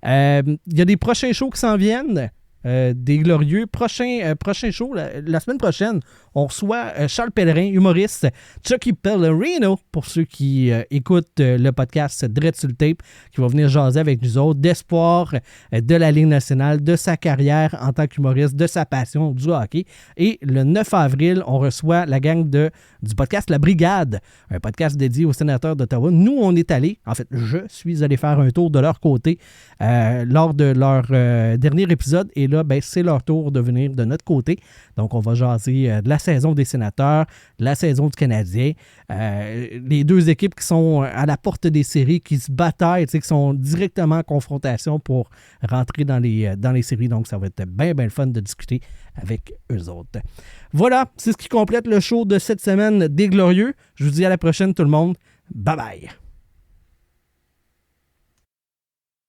Il y a des prochains shows qui s'en viennent. Des Glorieux. Prochain show, la semaine prochaine, on reçoit Charles Pellerin, humoriste, Chucky Pellerino, pour ceux qui écoutent le podcast Drette sur le tape, qui va venir jaser avec nous autres d'espoir de la Ligue nationale, de sa carrière en tant qu'humoriste, de sa passion du hockey. Et le 9 avril, on reçoit la gang du podcast La Brigade, un podcast dédié aux sénateurs d'Ottawa. Nous, on est allés, en fait, je suis allé faire un tour de leur côté lors de leur dernier épisode. Et là, ben, c'est leur tour de venir de notre côté. Donc, on va jaser de la saison des sénateurs, de la saison du Canadien. Les deux équipes qui sont à la porte des séries, qui se bataillent, qui sont directement en confrontation pour rentrer dans les séries. Donc, ça va être bien, bien le fun de discuter avec eux autres. Voilà, c'est ce qui complète le show de cette semaine des Glorieux. Je vous dis à la prochaine, tout le monde. Bye bye!